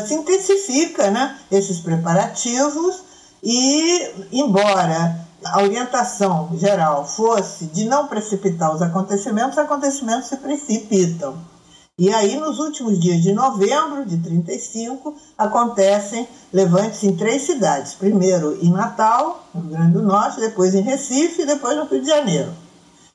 Se intensifica, né, esses preparativos e, embora a orientação geral fosse de não precipitar os acontecimentos se precipitam. E aí, nos últimos dias de novembro de 1935, acontecem levantes em 3 cidades. Primeiro em Natal, no Rio Grande do Norte, depois em Recife e depois no Rio de Janeiro.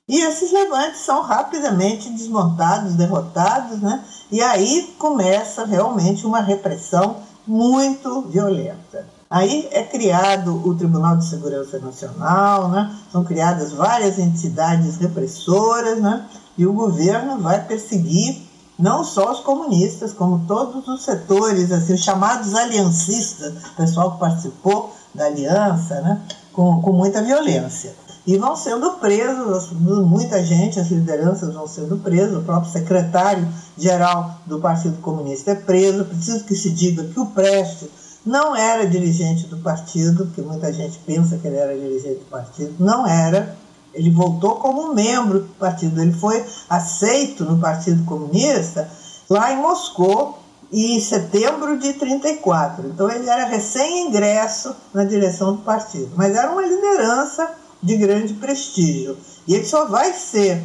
E esses levantes são rapidamente desmontados, derrotados, né? E aí começa realmente uma repressão muito violenta. Aí é criado o Tribunal de Segurança Nacional, né? São criadas várias entidades repressoras, né? E o governo vai perseguir não só os comunistas, como todos os setores, assim, os chamados aliancistas, o pessoal que participou da aliança, né? com muita violência. E vão sendo presos, muita gente, as lideranças vão sendo presas, o próprio secretário-geral do Partido Comunista é preso. Preciso que se diga que o Prestes não era dirigente do partido, porque muita gente pensa que ele era dirigente do partido, não era. Ele voltou como membro do partido, ele foi aceito no Partido Comunista lá em Moscou em setembro de 1934. Então ele era recém-ingresso na direção do partido, mas era uma liderança de grande prestígio. E ele só vai ser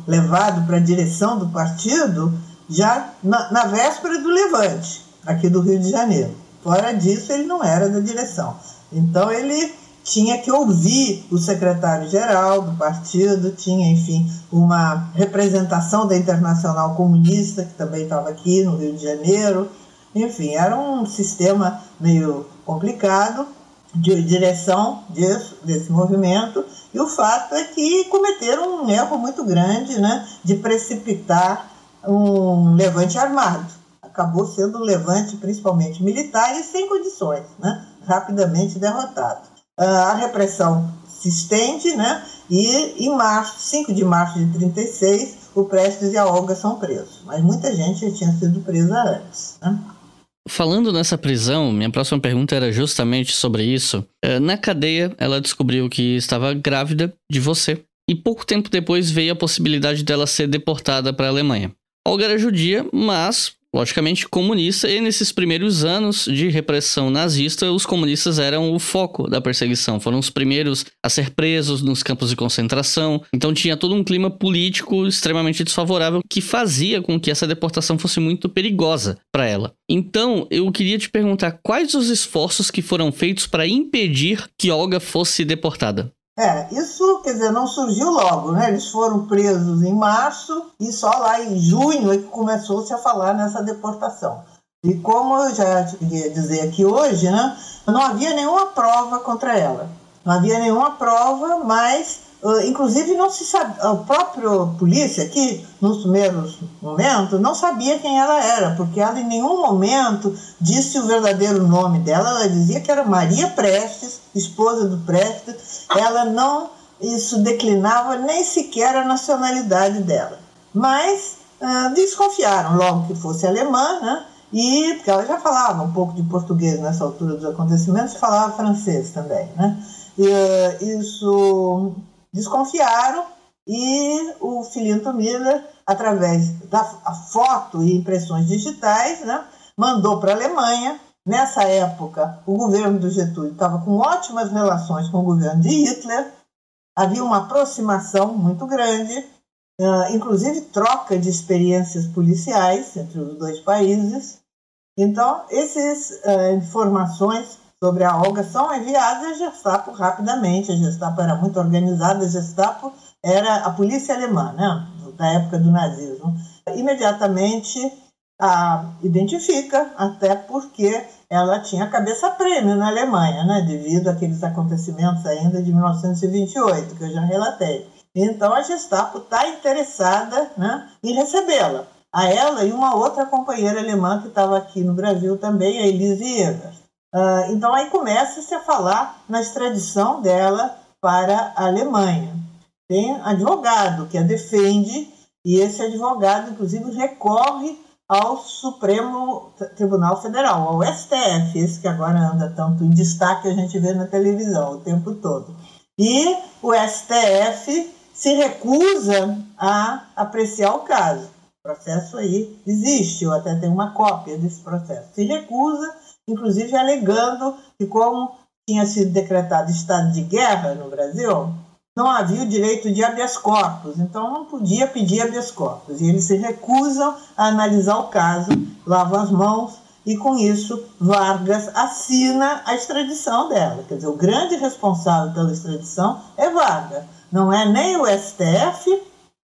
levado para a direção do partido já na véspera do levante, aqui do Rio de Janeiro. Fora disso, ele não era da direção. Então ele tinha que ouvir o secretário-geral do partido, tinha, enfim, uma representação da Internacional Comunista, que também estava aqui no Rio de Janeiro. Enfim, era um sistema meio complicado de direção desse movimento, e o fato é que cometeram um erro muito grande, né, de precipitar um levante armado. Acabou sendo um levante principalmente militar e sem condições, né, rapidamente derrotado. A repressão se estende, né, e em 5 de março de 1936, o Prestes e a Olga são presos, mas muita gente já tinha sido presa antes, né? Falando nessa prisão, minha próxima pergunta era justamente sobre isso. Na cadeia, ela descobriu que estava grávida de você. E pouco tempo depois veio a possibilidade dela ser deportada para a Alemanha. Olga era judia, mas, logicamente, comunista. E nesses primeiros anos de repressão nazista, os comunistas eram o foco da perseguição. Foram os primeiros a ser presos nos campos de concentração. Então tinha todo um clima político extremamente desfavorável que fazia com que essa deportação fosse muito perigosa para ela. Então, eu queria te perguntar quais os esforços que foram feitos para impedir que Olga fosse deportada? Isso, quer dizer, não surgiu logo, né? Eles foram presos em março e só lá em junho é que começou-se a falar nessa deportação. E como eu já queria dizer aqui hoje, né? Não havia nenhuma prova contra ela. Não havia nenhuma prova, mas inclusive não se sabe, a própria polícia aqui, nos primeiros momentos, não sabia quem ela era, porque ela em nenhum momento disse o verdadeiro nome dela. Ela dizia que era Maria Prestes, esposa do Prestes. Ela não, isso declinava nem sequer a nacionalidade dela. Mas desconfiaram logo que fosse alemã, né? E porque ela já falava um pouco de português nessa altura dos acontecimentos, falava francês também, né? Isso desconfiaram, e o Filinto Miller, através da foto e impressões digitais, né, mandou para a Alemanha Nessa época, o governo do Getúlio estava com ótimas relações com o governo de Hitler, havia uma aproximação muito grande, inclusive troca de experiências policiais entre os dois países. Então, essas informações sobre a Olga são enviadas à Gestapo rapidamente. A Gestapo era muito organizada, a Gestapo era a polícia alemã, né, da época do nazismo. Imediatamente a identifica, até porque ela tinha cabeça prêmio na Alemanha, né, devido àqueles acontecimentos ainda de 1928, que eu já relatei. Então a Gestapo está interessada, né, em recebê-la, a ela e uma outra companheira alemã que estava aqui no Brasil também, a Elise Evers. Então aí começa-se a falar na extradição dela para a Alemanha. Tem advogado que a defende, e esse advogado, inclusive, recorre ao Supremo Tribunal Federal, ao STF, esse que agora anda tanto em destaque, a gente vê na televisão o tempo todo. E o STF se recusa a apreciar o caso. O processo aí existe, eu até tenho uma cópia desse processo. Se recusa, inclusive alegando que, como tinha sido decretado estado de guerra no Brasil, não havia o direito de habeas corpus, então não podia pedir habeas corpus. E eles se recusam a analisar o caso, lavam as mãos, e com isso Vargas assina a extradição dela. Quer dizer, o grande responsável pela extradição é Vargas. Não é nem o STF,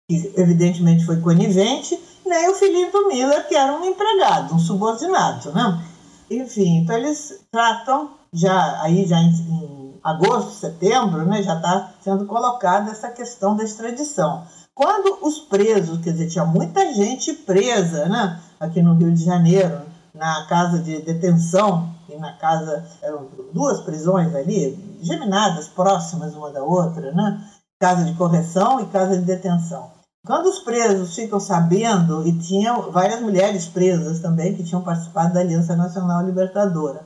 que evidentemente foi conivente, nem o Felipe Miller, que era um empregado, um subordinado, né? Enfim, então eles tratam, já em agosto, setembro, né, já está sendo colocada essa questão da extradição. Quando os presos, quer dizer, tinha muita gente presa, né, aqui no Rio de Janeiro, na casa de detenção, e na casa, eram duas prisões ali, geminadas, próximas uma da outra, né, casa de correção e casa de detenção. Quando os presos ficam sabendo, e tinham várias mulheres presas também, que tinham participado da Aliança Nacional Libertadora,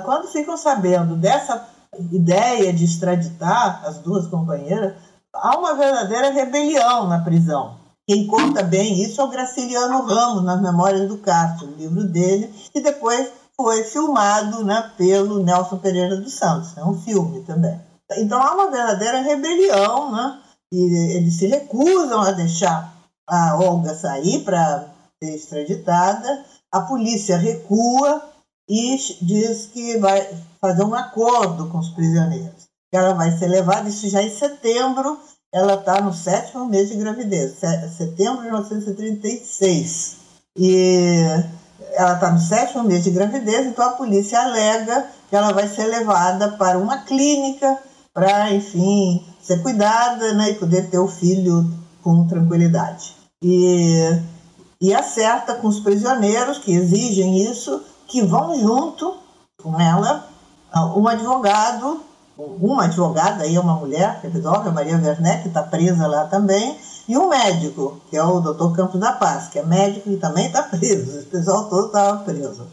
quando ficam sabendo dessa ideia de extraditar as duas companheiras, há uma verdadeira rebelião na prisão. Quem conta bem isso é o Graciliano Ramos, nas Memórias do Castro, o livro dele, que depois foi filmado, né, pelo Nelson Pereira dos Santos, é um filme também. Então há uma verdadeira rebelião, né, e eles se recusam a deixar a Olga sair para ser extraditada, a polícia recua e diz que vai fazer um acordo com os prisioneiros. Ela vai ser levada, isso já em setembro, ela está no 7º mês de gravidez, setembro de 1936. E ela está no 7º mês de gravidez, então a polícia alega que ela vai ser levada para uma clínica para, enfim, ser cuidada, né, e poder ter o filho com tranquilidade. E acerta com os prisioneiros que exigem isso, que vão junto com ela uma advogada, aí é uma mulher que resolve, a Maria Werneck, que está presa lá também, e um médico, que é o Dr. Campos da Paz, que é médico e também está preso, esse pessoal todo estava preso.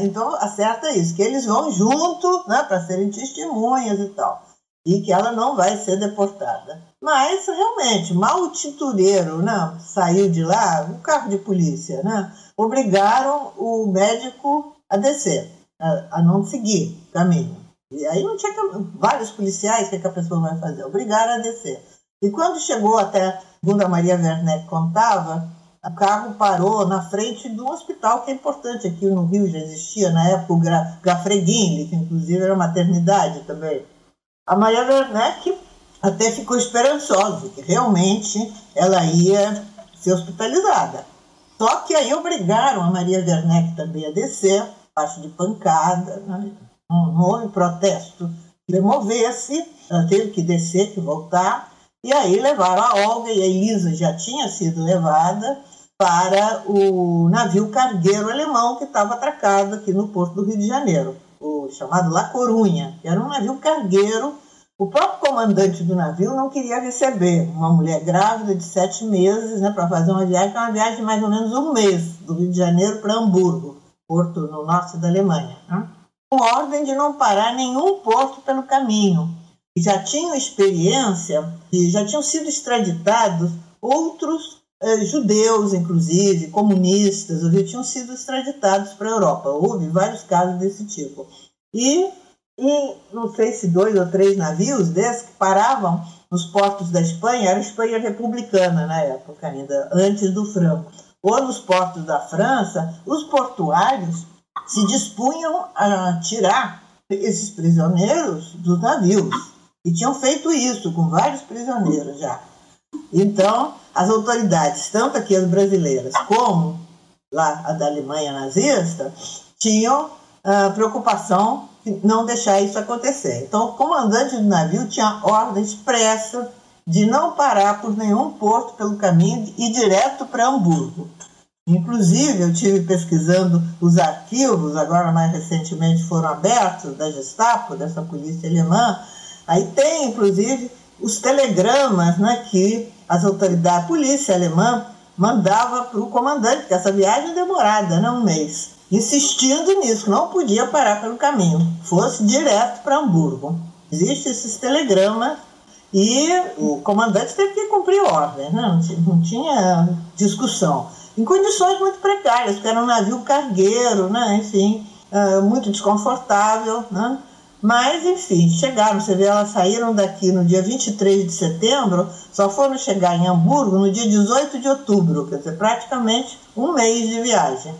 Então, acerta isso, que eles vão junto, né, para serem testemunhas e tal, e que ela não vai ser deportada. Mas, realmente, mal o tintureiro, né, saiu de lá, o carro de polícia, né, obrigaram o médico a descer, a não seguir o caminho. E aí não tinha vários policiais, o que a pessoa vai fazer? Obrigaram a descer. E quando chegou até, segundo a Maria Werneck contava, o carro parou na frente de um hospital que é importante aqui no Rio, já existia na época o Gafreguini, que inclusive era maternidade também. A Maria Werneck até ficou esperançosa, que realmente ela ia ser hospitalizada. Só que aí obrigaram a Maria Werneck também a descer, abaixo de pancada, né? Não houve protesto, remover-se, ela teve que descer, que voltar, e aí levaram a Olga, e a Elisa já tinha sido levada para o navio cargueiro alemão que estava atracado aqui no porto do Rio de Janeiro, o chamado La Corunha, que era um navio cargueiro. O próprio comandante do navio não queria receber uma mulher grávida de 7 meses, né, para fazer uma viagem, que é uma viagem de mais ou menos um mês, do Rio de Janeiro para Hamburgo, porto no norte da Alemanha, né? Com ordem de não parar nenhum porto pelo caminho. E já tinham experiência, e já tinham sido extraditados outros judeus, inclusive, comunistas, tinham sido extraditados para a Europa. Houve vários casos desse tipo. E não sei se 2 ou 3 navios desses que paravam nos portos da Espanha, era a Espanha republicana na época ainda, antes do Franco, ou nos portos da França, os portuários se dispunham a tirar esses prisioneiros dos navios. E tinham feito isso com vários prisioneiros já. Então, as autoridades, tanto aqui as brasileiras como lá a da Alemanha nazista, tinham preocupação de não deixar isso acontecer. Então, o comandante do navio tinha ordem expressa de não parar por nenhum porto pelo caminho e ir direto para Hamburgo. Inclusive, eu estive pesquisando os arquivos, agora mais recentemente foram abertos, da Gestapo, dessa polícia alemã. Aí tem, inclusive, os telegramas, né, que as autoridades, a polícia alemã mandava para o comandante, que essa viagem demorada, né, 1 mês, insistindo nisso, que não podia parar pelo caminho, fosse direto para Hamburgo. Existem esses telegramas e o comandante teve que cumprir ordem, né, não tinha discussão. Em condições muito precárias, porque era um navio cargueiro, né, enfim, muito desconfortável, né? Mas, enfim, chegaram, você vê, elas saíram daqui no dia 23 de setembro, só foram chegar em Hamburgo no dia 18 de outubro, quer dizer, praticamente 1 mês de viagem.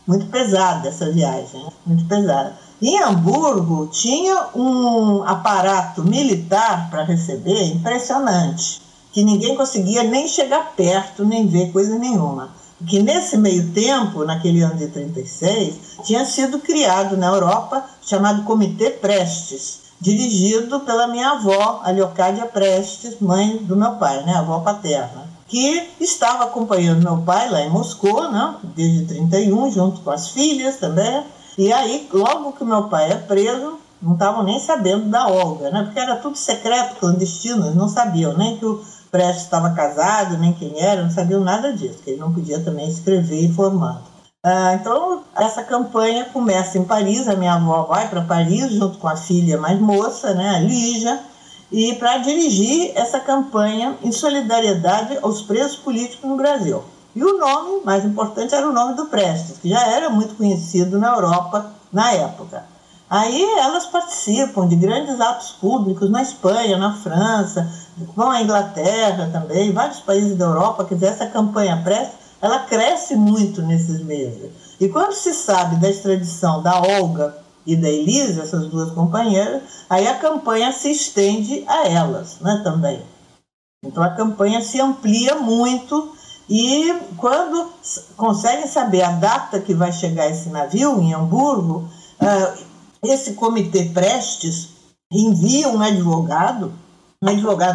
Muito pesada essa viagem, muito pesada. Em Hamburgo tinha um aparato militar para receber impressionante, que ninguém conseguia nem chegar perto, nem ver coisa nenhuma. Que nesse meio tempo, naquele ano de 36, tinha sido criado na Europa chamado Comitê Prestes, dirigido pela minha avó, a Leocádia Prestes, mãe do meu pai, né, avó paterna, que estava acompanhando meu pai lá em Moscou, né, desde 31, junto com as filhas também. E aí, logo que meu pai é preso, não estavam nem sabendo da Olga, né, porque era tudo secreto, clandestino, eles não sabiam nem que o Prestes estava casado, nem quem era, não sabiam nada disso, que ele não podia também escrever informando. Então, essa campanha começa em Paris, a minha avó vai para Paris, junto com a filha mais moça, né, a Lígia, e para dirigir essa campanha em solidariedade aos presos políticos no Brasil. E o nome mais importante era o nome do Prestes, que já era muito conhecido na Europa na época. Aí elas participam de grandes atos públicos na Espanha, na França, vão à Inglaterra também, vários países da Europa. Quer dizer, essa campanha Prestes, ela cresce muito nesses meses. E quando se sabe da extradição da Olga e da Elisa, essas 2 companheiras, aí a campanha se estende a elas, né, também. Então a campanha se amplia muito e quando conseguem saber a data que vai chegar esse navio em Hamburgo, esse Comitê Prestes envia um advogado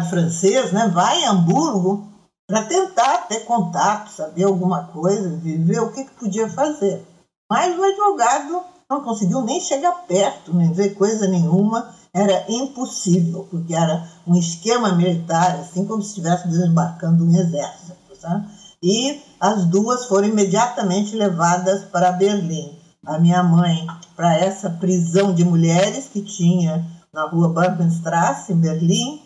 francês, né, vai a Hamburgo para tentar ter contato, saber alguma coisa, ver o que podia fazer. Mas o advogado não conseguiu nem chegar perto, nem ver coisa nenhuma, era impossível, porque era um esquema militar, assim como se estivesse desembarcando um exército, sabe? E as 2 foram imediatamente levadas para Berlim. A minha mãe para essa prisão de mulheres que tinha na rua Barbenstrasse, em Berlim,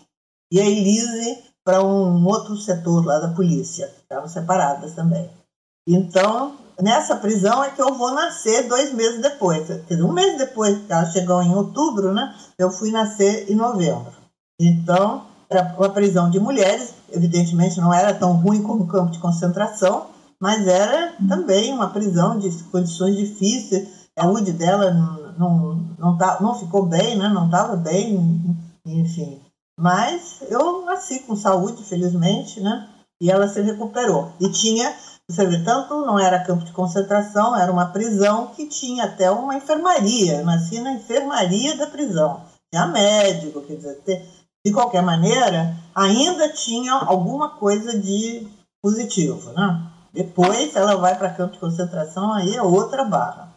e a Elise para um outro setor lá da polícia, estavam separadas também. Então, nessa prisão é que eu vou nascer 2 meses depois. Quer dizer, 1 mês depois que ela chegou em outubro, né, eu fui nascer em novembro. Então, era uma prisão de mulheres, evidentemente não era tão ruim como o campo de concentração, mas era também uma prisão de condições difíceis. A saúde dela não ficou bem, né? Não estava bem, enfim. Mas eu nasci com saúde, felizmente, né? E ela se recuperou. E tinha, você vê, tanto não era campo de concentração, era uma prisão que tinha até uma enfermaria. Eu nasci na enfermaria da prisão. Tinha médico, quer dizer, de qualquer maneira, ainda tinha alguma coisa de positivo, né? Depois ela vai para campo de concentração, aí é outra barra.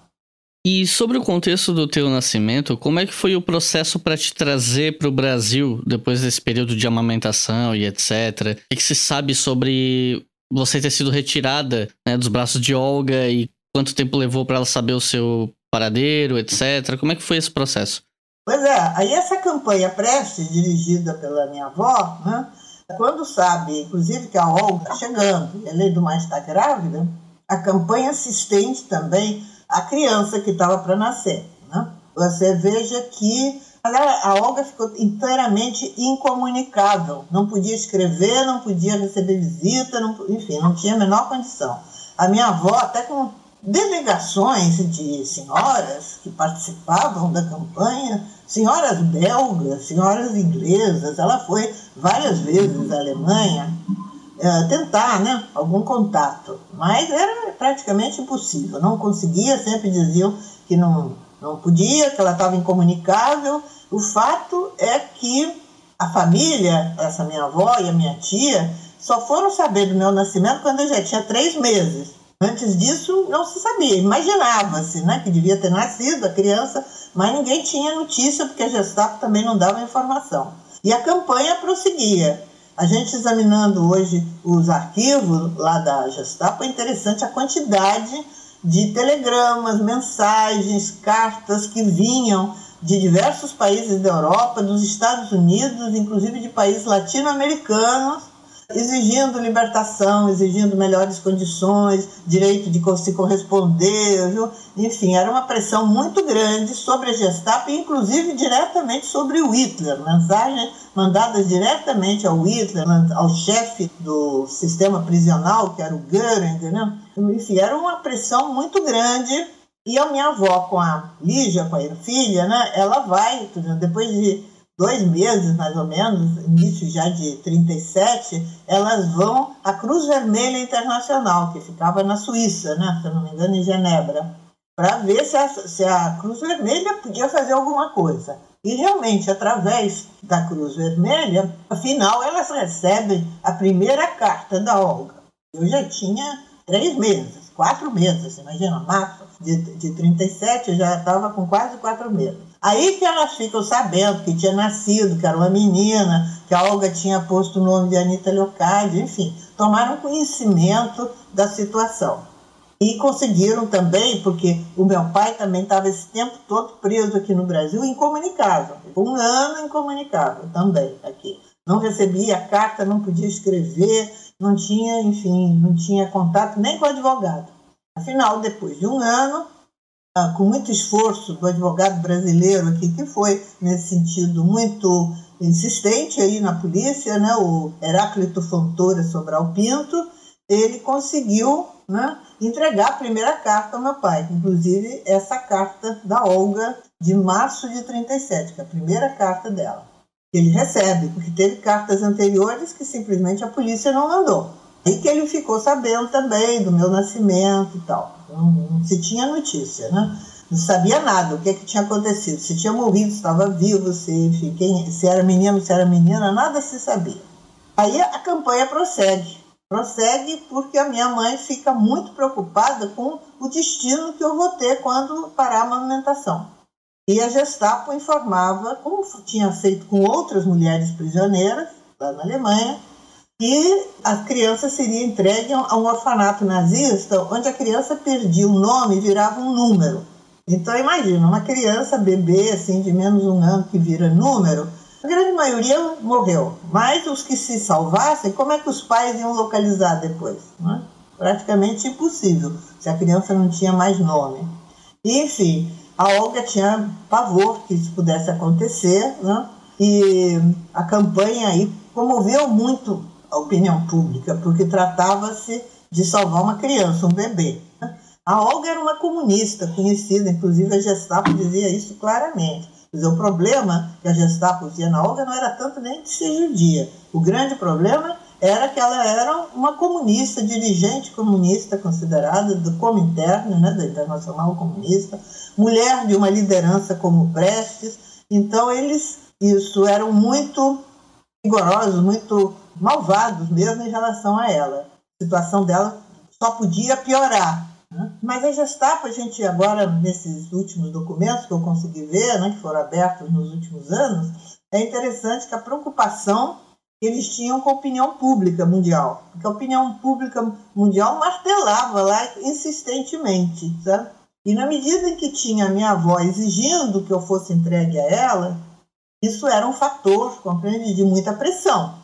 E sobre o contexto do teu nascimento, como é que foi o processo para te trazer para o Brasil depois desse período de amamentação e etc? O que se sabe sobre você ter sido retirada, né, dos braços de Olga e quanto tempo levou para ela saber o seu paradeiro, etc? Como é que foi esse processo? Pois é, aí essa campanha Prestes, dirigida pela minha avó, né, Quando sabe, inclusive, que a Olga está chegando, e além do mais está grávida, a campanha se estende também à criança que estava para nascer, né? Você veja que a Olga ficou inteiramente incomunicável, não podia escrever, não podia receber visita, enfim, não tinha a menor condição. A minha avó, até com delegações de senhoras que participavam da campanha, senhoras belgas, senhoras inglesas, ela foi várias vezes à Alemanha tentar, né, algum contato, mas era praticamente impossível, não conseguia, sempre diziam que não podia, que ela estava incomunicável. O fato é que a família, essa minha avó e a minha tia, só foram saber do meu nascimento quando eu já tinha 3 meses. Antes disso, não se sabia, imaginava-se, né, que devia ter nascido a criança, mas ninguém tinha notícia, porque a Gestapo também não dava informação. E a campanha prosseguia. A gente examinando hoje os arquivos lá da Gestapo, é interessante a quantidade de telegramas, mensagens, cartas que vinham de diversos países da Europa, dos Estados Unidos, inclusive de países latino-americanos, exigindo libertação, exigindo melhores condições, direito de se corresponder, viu? Enfim, era uma pressão muito grande sobre a Gestapo e inclusive diretamente sobre o Hitler, mensagens mandadas diretamente ao Hitler, ao chefe do sistema prisional, que era o Göring, né? Enfim, era uma pressão muito grande. E a minha avó, com a Lígia, com a filha, né, ela vai, depois de 2 meses, mais ou menos, início já de 37, elas vão à Cruz Vermelha Internacional, que ficava na Suíça, né, se eu não me engano, em Genebra, para ver se a Cruz Vermelha podia fazer alguma coisa. E realmente, através da Cruz Vermelha, afinal, elas recebem a primeira carta da Olga. Eu já tinha 3 meses, 4 meses, imagina, março de 37, eu já estava com quase 4 meses. Aí que elas ficam sabendo que tinha nascido, que era uma menina, que a Olga tinha posto o nome de Anita Leocádia, enfim, tomaram conhecimento da situação. E conseguiram também, porque o meu pai também estava esse tempo todo preso aqui no Brasil, incomunicável. 1 ano incomunicável também aqui. Não recebia carta, não podia escrever, não tinha, enfim, não tinha contato nem com o advogado. Afinal, depois de 1 ano, com muito esforço do advogado brasileiro aqui, que foi, nesse sentido, muito insistente aí na polícia, né, o Heráclito Fontoura Sobral Pinto, ele conseguiu, né, entregar a primeira carta ao meu pai, inclusive essa carta da Olga de março de 37, que é a primeira carta dela. Ele recebe, porque teve cartas anteriores que simplesmente a polícia não mandou. Aí que ele ficou sabendo também do meu nascimento e tal. Não se tinha notícia, né? Não sabia nada, o que tinha acontecido. Se tinha morrido, se estava vivo, se era menino, se era menina, nada se sabia. Aí a campanha prossegue. Prossegue porque a minha mãe fica muito preocupada com o destino que eu vou ter quando parar a amamentação. E a Gestapo informava, como tinha feito com outras mulheres prisioneiras, lá na Alemanha, que a criança seria entregue a um orfanato nazista, onde a criança perdia o nome e virava um número. Então, imagina, uma criança, bebê, assim, de menos 1 ano, que vira número, a grande maioria morreu. Mas os que se salvassem, como é que os pais iam localizar depois? Né? Praticamente impossível, se a criança não tinha mais nome. E, enfim, a Olga tinha pavor que isso pudesse acontecer, né? E a campanha aí comoveu muito a opinião pública, porque tratava-se de salvar uma criança, um bebê. A Olga era uma comunista conhecida, inclusive a Gestapo dizia isso claramente. Quer dizer, o problema que a Gestapo dizia na Olga não era tanto nem de ser judia. O grande problema era que ela era uma comunista, dirigente comunista considerada do Comintern, né, da Internacional Comunista, mulher de uma liderança como Prestes. Então eles eram muito rigorosos, muito malvados mesmo em relação a ela. A situação dela só podia piorar. Né? Mas a Gestapo, a gente agora, nesses últimos documentos que eu consegui ver, né, que foram abertos nos últimos anos, é interessante que a preocupação que eles tinham com a opinião pública mundial, porque a opinião pública mundial martelava lá insistentemente, sabe? E na medida em que tinha a minha avó exigindo que eu fosse entregue a ela, isso era um fator, compreende, de muita pressão.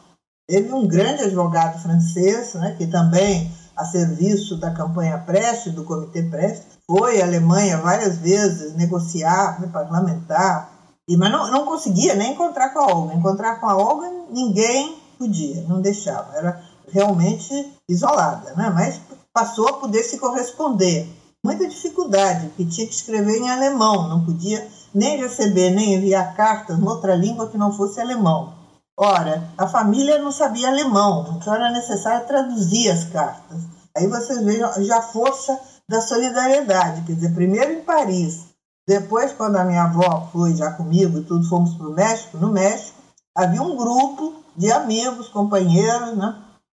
Teve um grande advogado francês, né, que também, a serviço da campanha Prestes, do Comitê Prestes, foi à Alemanha várias vezes negociar, né, parlamentar, mas não conseguia nem encontrar com a Olga. Encontrar com a Olga ninguém podia, não deixava, era realmente isolada, né? Mas passou a poder se corresponder. Muita dificuldade, porque tinha que escrever em alemão, não podia nem receber, nem enviar cartas noutra língua que não fosse alemão. Ora, a família não sabia alemão, então era necessário traduzir as cartas. Aí vocês vejam já a força da solidariedade, quer dizer, primeiro em Paris, depois quando a minha avó foi já comigo e tudo, fomos para o México, no México, havia um grupo de amigos, companheiros, né,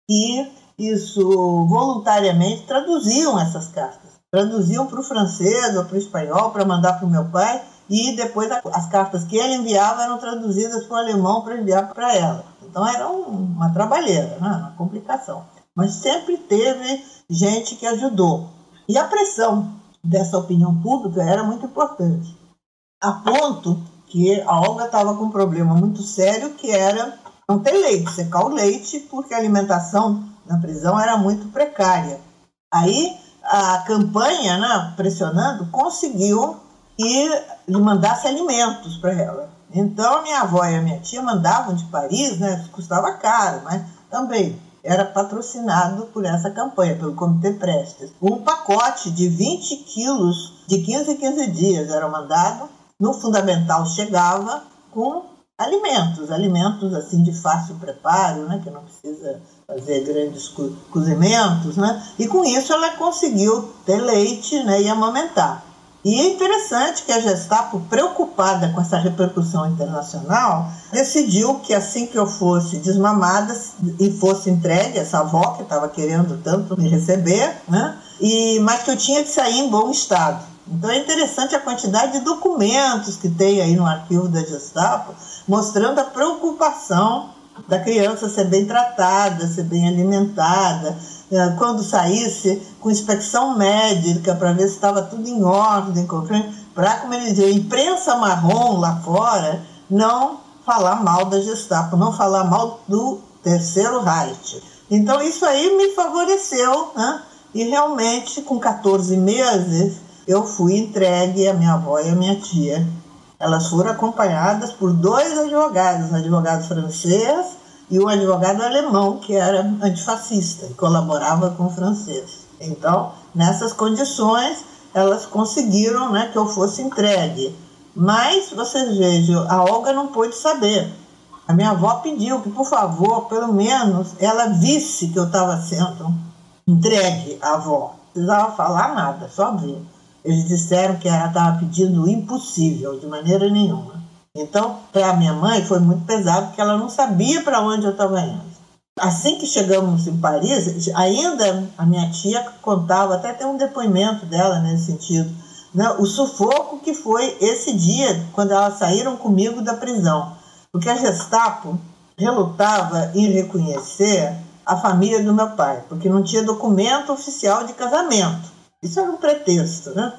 que isso voluntariamente traduziam essas cartas. Traduziam para o francês ou para o espanhol para mandar para o meu pai, e depois as cartas que ele enviava eram traduzidas para o alemão para enviar para ela. Então era uma trabalheira, né? Uma complicação. Mas sempre teve gente que ajudou. E a pressão dessa opinião pública era muito importante. A ponto que a Olga estava com um problema muito sério, que era não ter leite, secar o leite, porque a alimentação na prisão era muito precária. Aí a campanha, né, pressionando, conseguiu que lhe mandasse alimentos para ela. Então a minha avó e a minha tia mandavam de Paris, né, custava caro, mas também era patrocinado por essa campanha, pelo Comitê Prestes. Um pacote de 20 quilos de 15 em 15 dias era mandado, no fundamental chegava com alimentos assim de fácil preparo, né, que não precisa fazer grandes cozimentos, né, e com isso ela conseguiu ter leite, né, e amamentar. E é interessante que a Gestapo, preocupada com essa repercussão internacional, decidiu que assim que eu fosse desmamada e fosse entregue, essa avó que estava querendo tanto me receber, né, mas que eu tinha que sair em bom estado. Então é interessante a quantidade de documentos que tem aí no arquivo da Gestapo, mostrando a preocupação da criança ser bem tratada, ser bem alimentada, quando saísse com inspeção médica para ver se estava tudo em ordem, para, como ele dizia, a imprensa marrom lá fora não falar mal da Gestapo, não falar mal do Terceiro Reich. Então isso aí me favoreceu, né? E realmente com 14 meses eu fui entregue à minha avó e à minha tia. Elas foram acompanhadas por 2 advogados, um advogado francês e um advogado alemão, que era antifascista e colaborava com o francês. Então, nessas condições, elas conseguiram, né, que eu fosse entregue. Mas, vocês vejam, a Olga não pôde saber. A minha avó pediu que, por favor, pelo menos, ela visse que eu estava sendo entregue à avó. Não precisava falar nada, só ver. Eles disseram que ela estava pedindo o impossível, de maneira nenhuma. Então, para a minha mãe foi muito pesado, porque ela não sabia para onde eu estava indo. Assim que chegamos em Paris, ainda a minha tia contava, até tem um depoimento dela nesse sentido, né, o sufoco que foi esse dia, quando elas saíram comigo da prisão. Porque a Gestapo relutava em reconhecer a família do meu pai, porque não tinha documento oficial de casamento. Isso era um pretexto, né?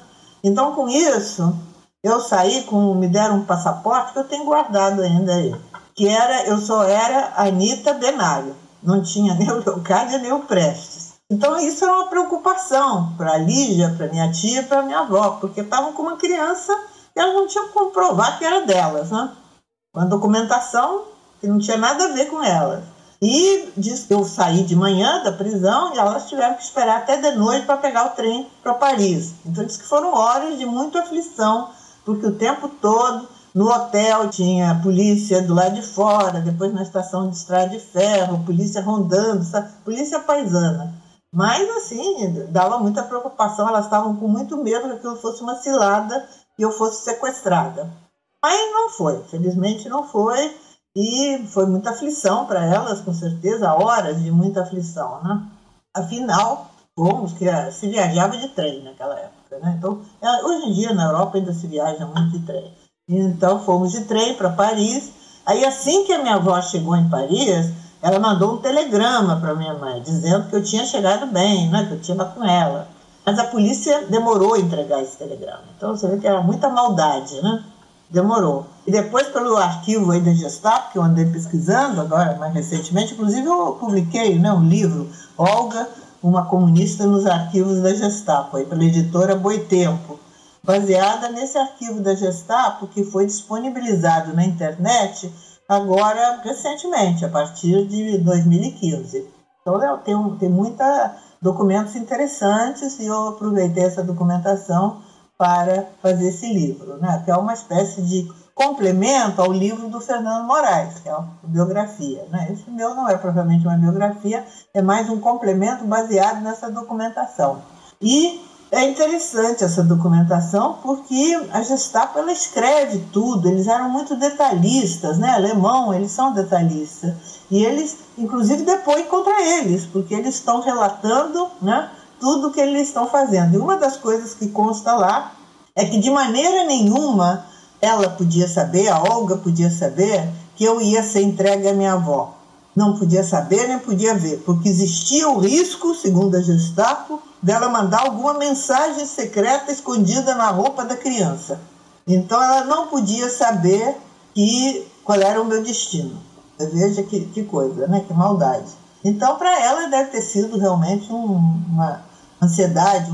Então, com isso, eu saí me deram um passaporte que eu tenho guardado ainda aí, que eu só era Anita Benário, não tinha nem o Leocádia nem o Prestes. Então isso era uma preocupação para a Lígia, para minha tia e para minha avó, porque estavam com uma criança e elas não tinham como provar que era delas, né? Uma documentação que não tinha nada a ver com elas. E disse que eu saí de manhã da prisão e elas tiveram que esperar até de noite para pegar o trem para Paris. Então disse que foram horas de muita aflição, porque o tempo todo no hotel tinha polícia do lado de fora, depois na estação de estrada de ferro, polícia rondando, polícia paisana. Mas, assim, dava muita preocupação, elas estavam com muito medo que aquilo fosse uma cilada e eu fosse sequestrada. Mas não foi, felizmente não foi, e foi muita aflição para elas, com certeza, horas de muita aflição, né? Afinal, que se viajava de trem naquela época, né? Então, hoje em dia na Europa ainda se viaja muito de trem. Então fomos de trem para Paris. Aí assim que a minha avó chegou em Paris, ela mandou um telegrama para minha mãe, dizendo que eu tinha chegado bem, né? Que eu tinha com ela. Mas a polícia demorou a entregar esse telegrama. Então você vê que era muita maldade, né? demorou. E depois, pelo arquivo aí da Gestapo, que eu andei pesquisando agora, mais recentemente, inclusive eu publiquei, né, um livro, Olga, uma comunista nos arquivos da Gestapo, aí pela editora Boitempo, baseada nesse arquivo da Gestapo que foi disponibilizado na internet agora, recentemente, a partir de 2015. Então, tem muitos documentos interessantes e eu aproveitei essa documentação para fazer esse livro, né? Que é uma espécie de complemento ao livro do Fernando Moraes, que é uma biografia, né? Esse meu não é propriamente uma biografia, é mais um complemento baseado nessa documentação. E é interessante essa documentação porque a Gestapo ela escreve tudo, eles eram muito detalhistas, né? Alemão, eles são detalhistas. E eles, inclusive, depõem contra eles, porque eles estão relatando, né, tudo que eles estão fazendo. E uma das coisas que consta lá é que de maneira nenhuma ela podia saber, a Olga podia saber, que eu ia ser entregue à minha avó. Não podia saber nem podia ver, porque existia o risco, segundo a Gestapo, dela mandar alguma mensagem secreta escondida na roupa da criança. Então ela não podia saber qual era o meu destino. Veja que coisa, né? Que maldade. Então, para ela deve ter sido realmente uma ansiedade,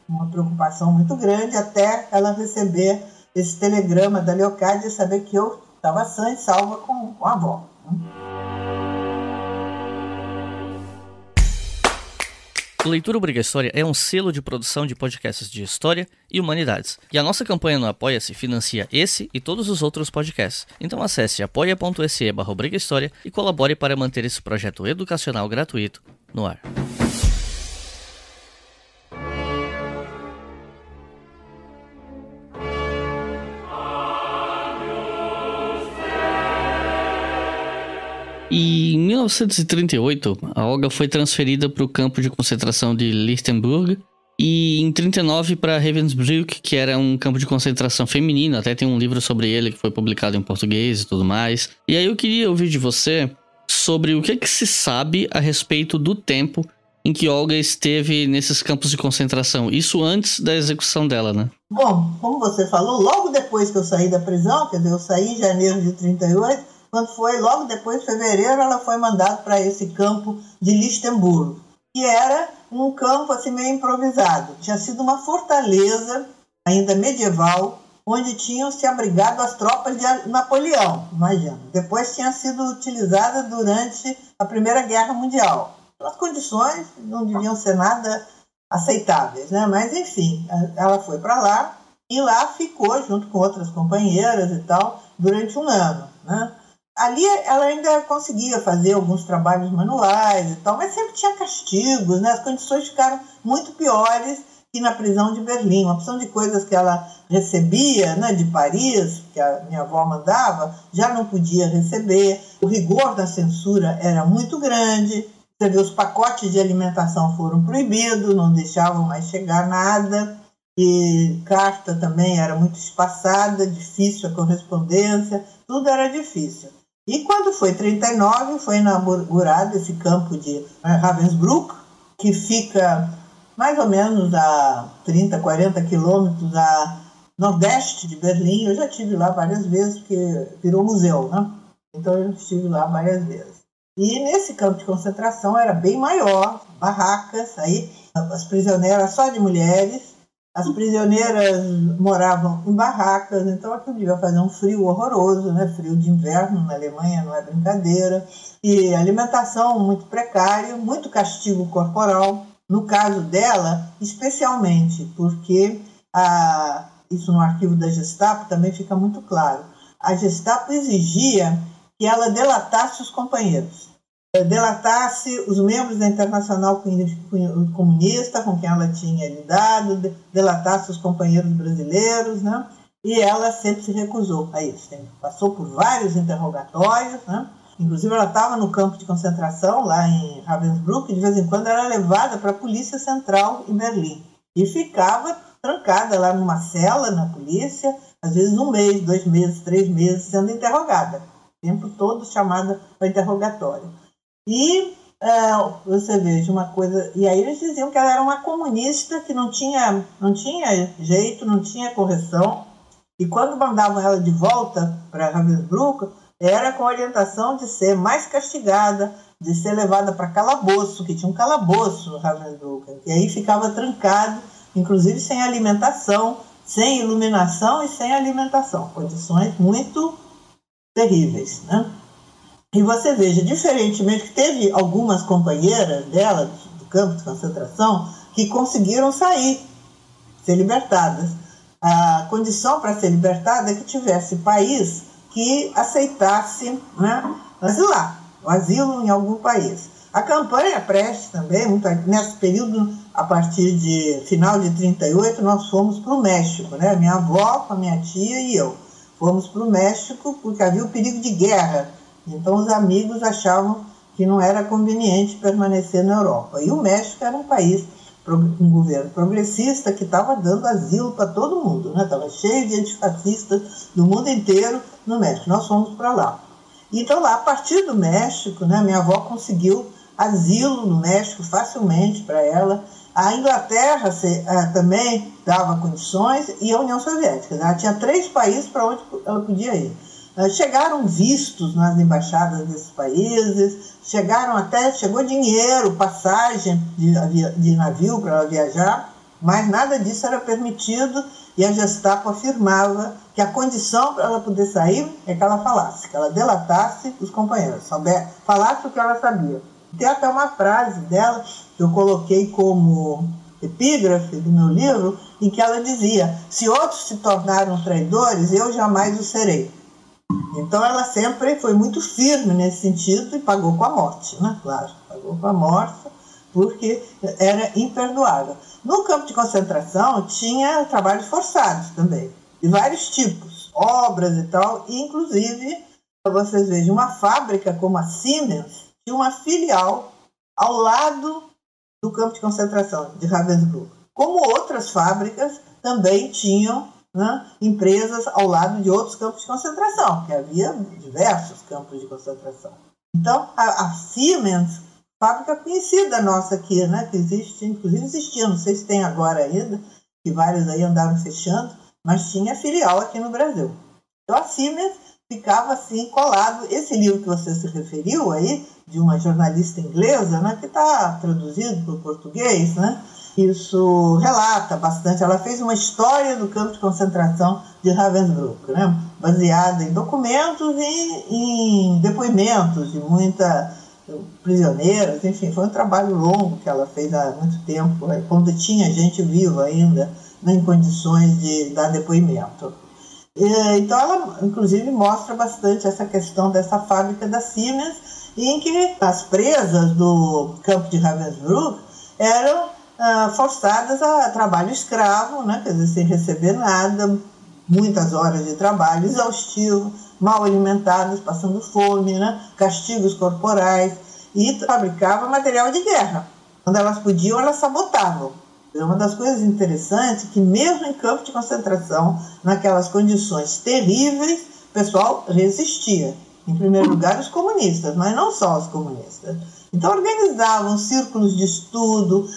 uma preocupação muito grande até ela receber esse telegrama da Leocádia e saber que eu estava sã e salva com a avó. O Leitura Obrigatória é um selo de produção de podcasts de história e humanidades. E a nossa campanha no Apoia-se financia esse e todos os outros podcasts. Então acesse apoia.se/obrigahistoria e colabore para manter esse projeto educacional gratuito no ar. E em 1938, a Olga foi transferida para o campo de concentração de Lichtenburg e em 1939 para Ravensbrück, que era um campo de concentração feminino, até tem um livro sobre ele que foi publicado em português e tudo mais. E aí eu queria ouvir de você sobre o que se sabe a respeito do tempo em que Olga esteve nesses campos de concentração, isso antes da execução dela, né? Bom, como você falou, logo depois que eu saí da prisão, quer dizer, eu saí em janeiro de 38, quando foi logo depois, em fevereiro, ela foi mandada para esse campo de Lichtenburg, que era um campo assim meio improvisado. Tinha sido uma fortaleza, ainda medieval, onde tinham se abrigado as tropas de Napoleão, imagina. Depois tinha sido utilizada durante a Primeira Guerra Mundial. As condições não deviam ser nada aceitáveis, né? Mas, enfim, ela foi para lá e lá ficou, junto com outras companheiras e tal, durante um ano, né? Ali ela ainda conseguia fazer alguns trabalhos manuais e tal, mas sempre tinha castigos, né? As condições ficaram muito piores que na prisão de Berlim. Uma opção de coisas que ela recebia, né, de Paris, que a minha avó mandava, já não podia receber. O rigor da censura era muito grande. Você vê, os pacotes de alimentação foram proibidos, não deixavam mais chegar nada. E carta também era muito espaçada, difícil a correspondência, tudo era difícil. E quando foi 39, foi inaugurado esse campo de Ravensbrück, que fica mais ou menos a 30, 40 quilômetros a nordeste de Berlim. Eu já estive lá várias vezes, porque virou museu, né? Então eu estive lá várias vezes. E nesse campo de concentração era bem maior, barracas, aí as prisioneiras só de mulheres. As prisioneiras moravam em barracas, então aquilo devia fazer um frio horroroso, né? Frio de inverno na Alemanha não é brincadeira. E alimentação muito precária, muito castigo corporal. No caso dela, especialmente, porque isso no arquivo da Gestapo também fica muito claro. A Gestapo exigia que ela delatasse os companheiros. Delatasse os membros da Internacional Comunista com quem ela tinha lidado, delatasse os companheiros brasileiros, né? E ela sempre se recusou a isso. Passou por vários interrogatórios, né? Inclusive ela estava no campo de concentração lá em Ravensbrück e de vez em quando era levada para a Polícia Central em Berlim e ficava trancada lá numa cela na polícia, às vezes 1 mês, 2 meses, 3 meses sendo interrogada, o tempo todo chamada para interrogatório. E você veja uma coisa, e aí eles diziam que ela era uma comunista que não tinha jeito, não tinha correção, E quando mandavam ela de volta para Ravensbrück, era com a orientação de ser mais castigada, de ser levada para calabouço, que tinha um calabouço no Ravensbrück, e aí ficava trancado, inclusive sem alimentação, sem iluminação e sem alimentação, condições muito terríveis, né? E você veja, diferentemente, que teve algumas companheiras dela, do campo de concentração, que conseguiram sair, ser libertadas. A condição para ser libertada é que tivesse país que aceitasse, né, asilar, o asilo em algum país. A campanha Prestes também, nesse período, a partir de final de 38, nós fomos para o México, né? Minha avó, com a minha tia e eu. Fomos para o México porque havia o perigo de guerra. Então os amigos achavam que não era conveniente permanecer na Europa. E o México era um país, um governo progressista que estava dando asilo para todo mundo, né? Estava cheio de antifascistas do mundo inteiro no México. Nós fomos para lá. Então lá, a partir do México, né, minha avó conseguiu asilo no México facilmente para ela. A Inglaterra também dava condições e a União Soviética. Ela tinha 3 países para onde ela podia ir. Chegaram vistos nas embaixadas desses países, chegou dinheiro, passagem de navio para ela viajar, mas nada disso era permitido e a Gestapo afirmava que a condição para ela poder sair é que ela falasse, que ela delatasse os companheiros, falasse o que ela sabia. Tem até uma frase dela que eu coloquei como epígrafe do meu livro, em que ela dizia: se outros se tornaram traidores, eu jamais o serei. Então ela sempre foi muito firme nesse sentido e pagou com a morte, né? Claro, pagou com a morte porque era imperdoável. No campo de concentração tinha trabalhos forçados também, de vários tipos, obras e tal, e inclusive, vocês vejam, uma fábrica como a Siemens tinha uma filial ao lado do campo de concentração de Ravensbrück, como outras fábricas também tinham, né, empresas ao lado de outros campos de concentração, porque havia diversos campos de concentração. Então, a Siemens, fábrica conhecida nossa aqui, né, que existe, inclusive existia, não sei se tem agora ainda, que vários aí andaram fechando, mas tinha filial aqui no Brasil. Então, a Siemens ficava assim colado. Esse livro que você se referiu aí, de uma jornalista inglesa, né, que está traduzido para o português, né, isso relata bastante. Ela fez uma história do campo de concentração de Ravensbrück, né, baseada em documentos e em depoimentos de muitas prisioneiras. Enfim, foi um trabalho longo que ela fez há muito tempo, quando tinha gente viva ainda, né, em condições de dar depoimento. Então ela, inclusive, mostra bastante essa questão dessa fábrica da Siemens, em que as presas do campo de Ravensbrück eram forçadas a trabalho escravo, né? Quer dizer, sem receber nada, muitas horas de trabalho exaustivo, mal alimentadas, passando fome, né? Castigos corporais, e fabricava material de guerra. Quando elas podiam, elas sabotavam. Uma das coisas interessantes é que mesmo em campo de concentração, naquelas condições terríveis, o pessoal resistia. Em primeiro lugar, os comunistas, mas não só os comunistas. Então, organizavam círculos de estudo,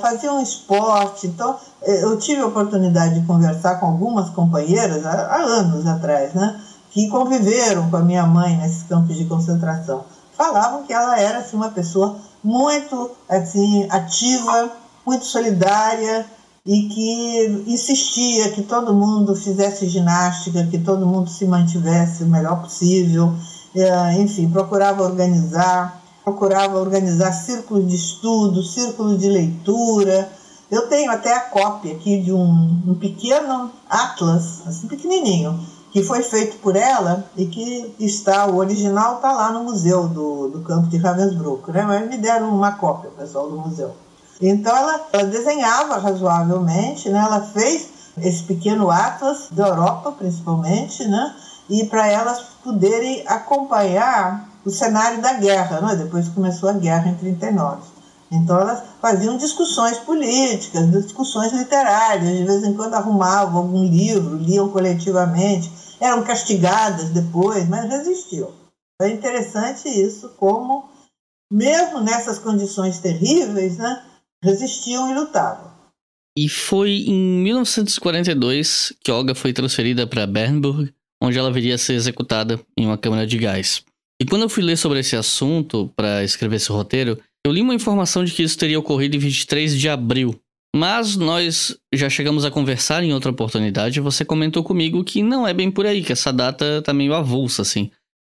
faziam esporte. Então, eu tive a oportunidade de conversar com algumas companheiras há anos atrás, né, que conviveram com a minha mãe nesses campos de concentração. Falavam que ela era assim, uma pessoa muito assim, ativa, muito solidária e que insistia que todo mundo fizesse ginástica, que todo mundo se mantivesse o melhor possível. Enfim, procurava organizar círculos de estudo, círculos de leitura. Eu tenho até a cópia aqui de um pequeno atlas, assim pequenininho, que foi feito por ela e que o original está lá no museu do campo de Ravensbrück, né? Mas me deram uma cópia, pessoal do museu. Então ela desenhava razoavelmente, né? Ela fez esse pequeno atlas da Europa, principalmente, né? E para elas poderem acompanhar o cenário da guerra, né? Depois que começou a guerra em 1939. Então elas faziam discussões políticas, discussões literárias, de vez em quando arrumavam algum livro, liam coletivamente, eram castigadas depois, mas resistiam. É interessante isso, como mesmo nessas condições terríveis, né, resistiam e lutavam. E foi em 1942 que Olga foi transferida para Bernburg, onde ela viria a ser executada em uma câmara de gás. E quando eu fui ler sobre esse assunto para escrever esse roteiro, eu li uma informação de que isso teria ocorrido em 23 de abril. Mas nós já chegamos a conversar em outra oportunidade e você comentou comigo que não é bem por aí, que essa data tá meio avulsa, assim.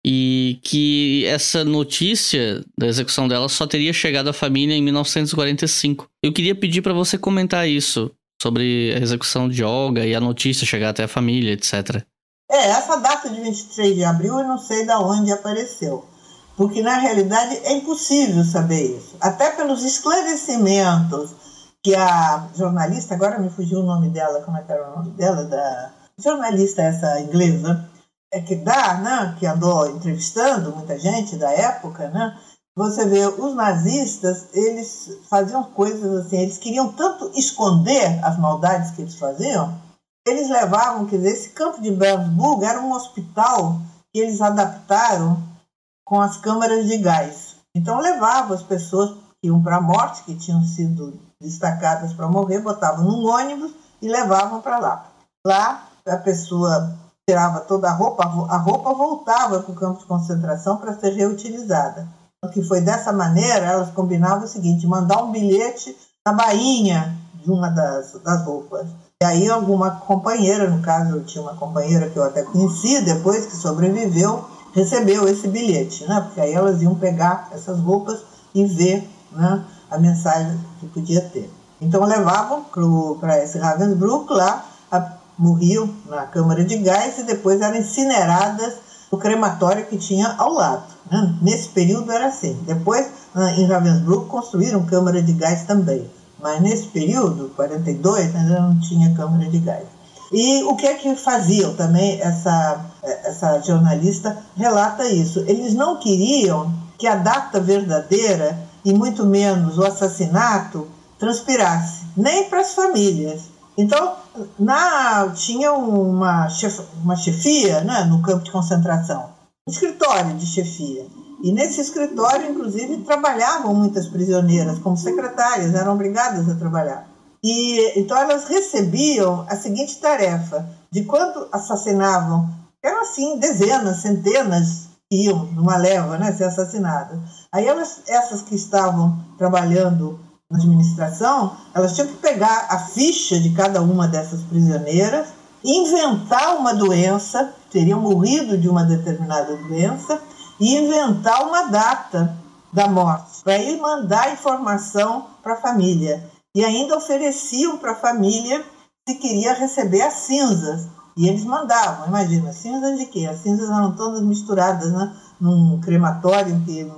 E que essa notícia da execução dela só teria chegado à família em 1945. Eu queria pedir para você comentar isso, sobre a execução de Olga e a notícia chegar até a família, etc. Essa data de 23 de abril eu não sei de onde apareceu, porque na realidade é impossível saber isso, até pelos esclarecimentos que a jornalista, agora me fugiu o nome dela, como é que era o nome dela, da jornalista essa inglesa, que andou entrevistando muita gente da época, né? Você vê, os nazistas, eles faziam coisas assim, eles queriam tanto esconder as maldades que eles faziam, eles levavam, quer dizer, esse campo de Bernburg era um hospital que eles adaptaram com as câmaras de gás. Então levavam as pessoas que iam para a morte, que tinham sido destacadas para morrer, botavam num ônibus e levavam para lá. Lá a pessoa tirava toda a roupa voltava para o campo de concentração para ser reutilizada. O que foi dessa maneira, elas combinavam o seguinte, mandar um bilhete na bainha de uma das roupas. E aí alguma companheira, no caso eu tinha uma companheira que eu até conheci, depois que sobreviveu, recebeu esse bilhete, né? Porque aí elas iam pegar essas roupas e ver, né, a mensagem que podia ter. Então levavam para esse Ravensbrück, lá morriam na câmara de gás e depois eram incineradas no crematório que tinha ao lado, né? Nesse período era assim. Depois, em Ravensbrück, construíram câmara de gás também. Mas nesse período, 42, ainda não tinha câmara de gás. E o que é que faziam também, essa jornalista relata isso. Eles não queriam que a data verdadeira, e muito menos o assassinato, transpirasse, nem para as famílias. Então, tinha uma chefia, né, no campo de concentração, um escritório de chefia. E nesse escritório, inclusive, trabalhavam muitas prisioneiras como secretárias, eram obrigadas a trabalhar. E então elas recebiam a seguinte tarefa, de quando assassinavam, eram assim dezenas, centenas que iam numa leva, né, ser assassinadas. Aí essas que estavam trabalhando na administração, elas tinham que pegar a ficha de cada uma dessas prisioneiras, inventar uma doença, teriam morrido de uma determinada doença, e inventar uma data da morte, para ir mandar informação para a família. E ainda ofereciam para a família se queria receber as cinzas. E eles mandavam, imagina, cinzas de quê? As cinzas eram todas misturadas, né, num crematório que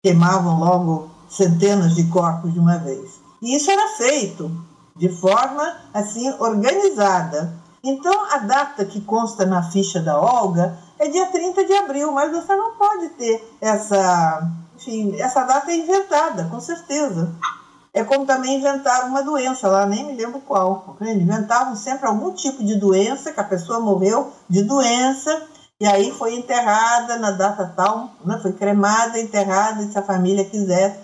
queimavam logo centenas de corpos de uma vez. E isso era feito de forma assim organizada. Então a data que consta na ficha da Olga é dia 30 de abril, mas você não pode ter essa data é inventada, com certeza. É como também inventaram uma doença lá, nem me lembro qual. Inventavam sempre algum tipo de doença, que a pessoa morreu de doença, e aí foi enterrada na data tal, né? Foi cremada, enterrada, e se a família quisesse.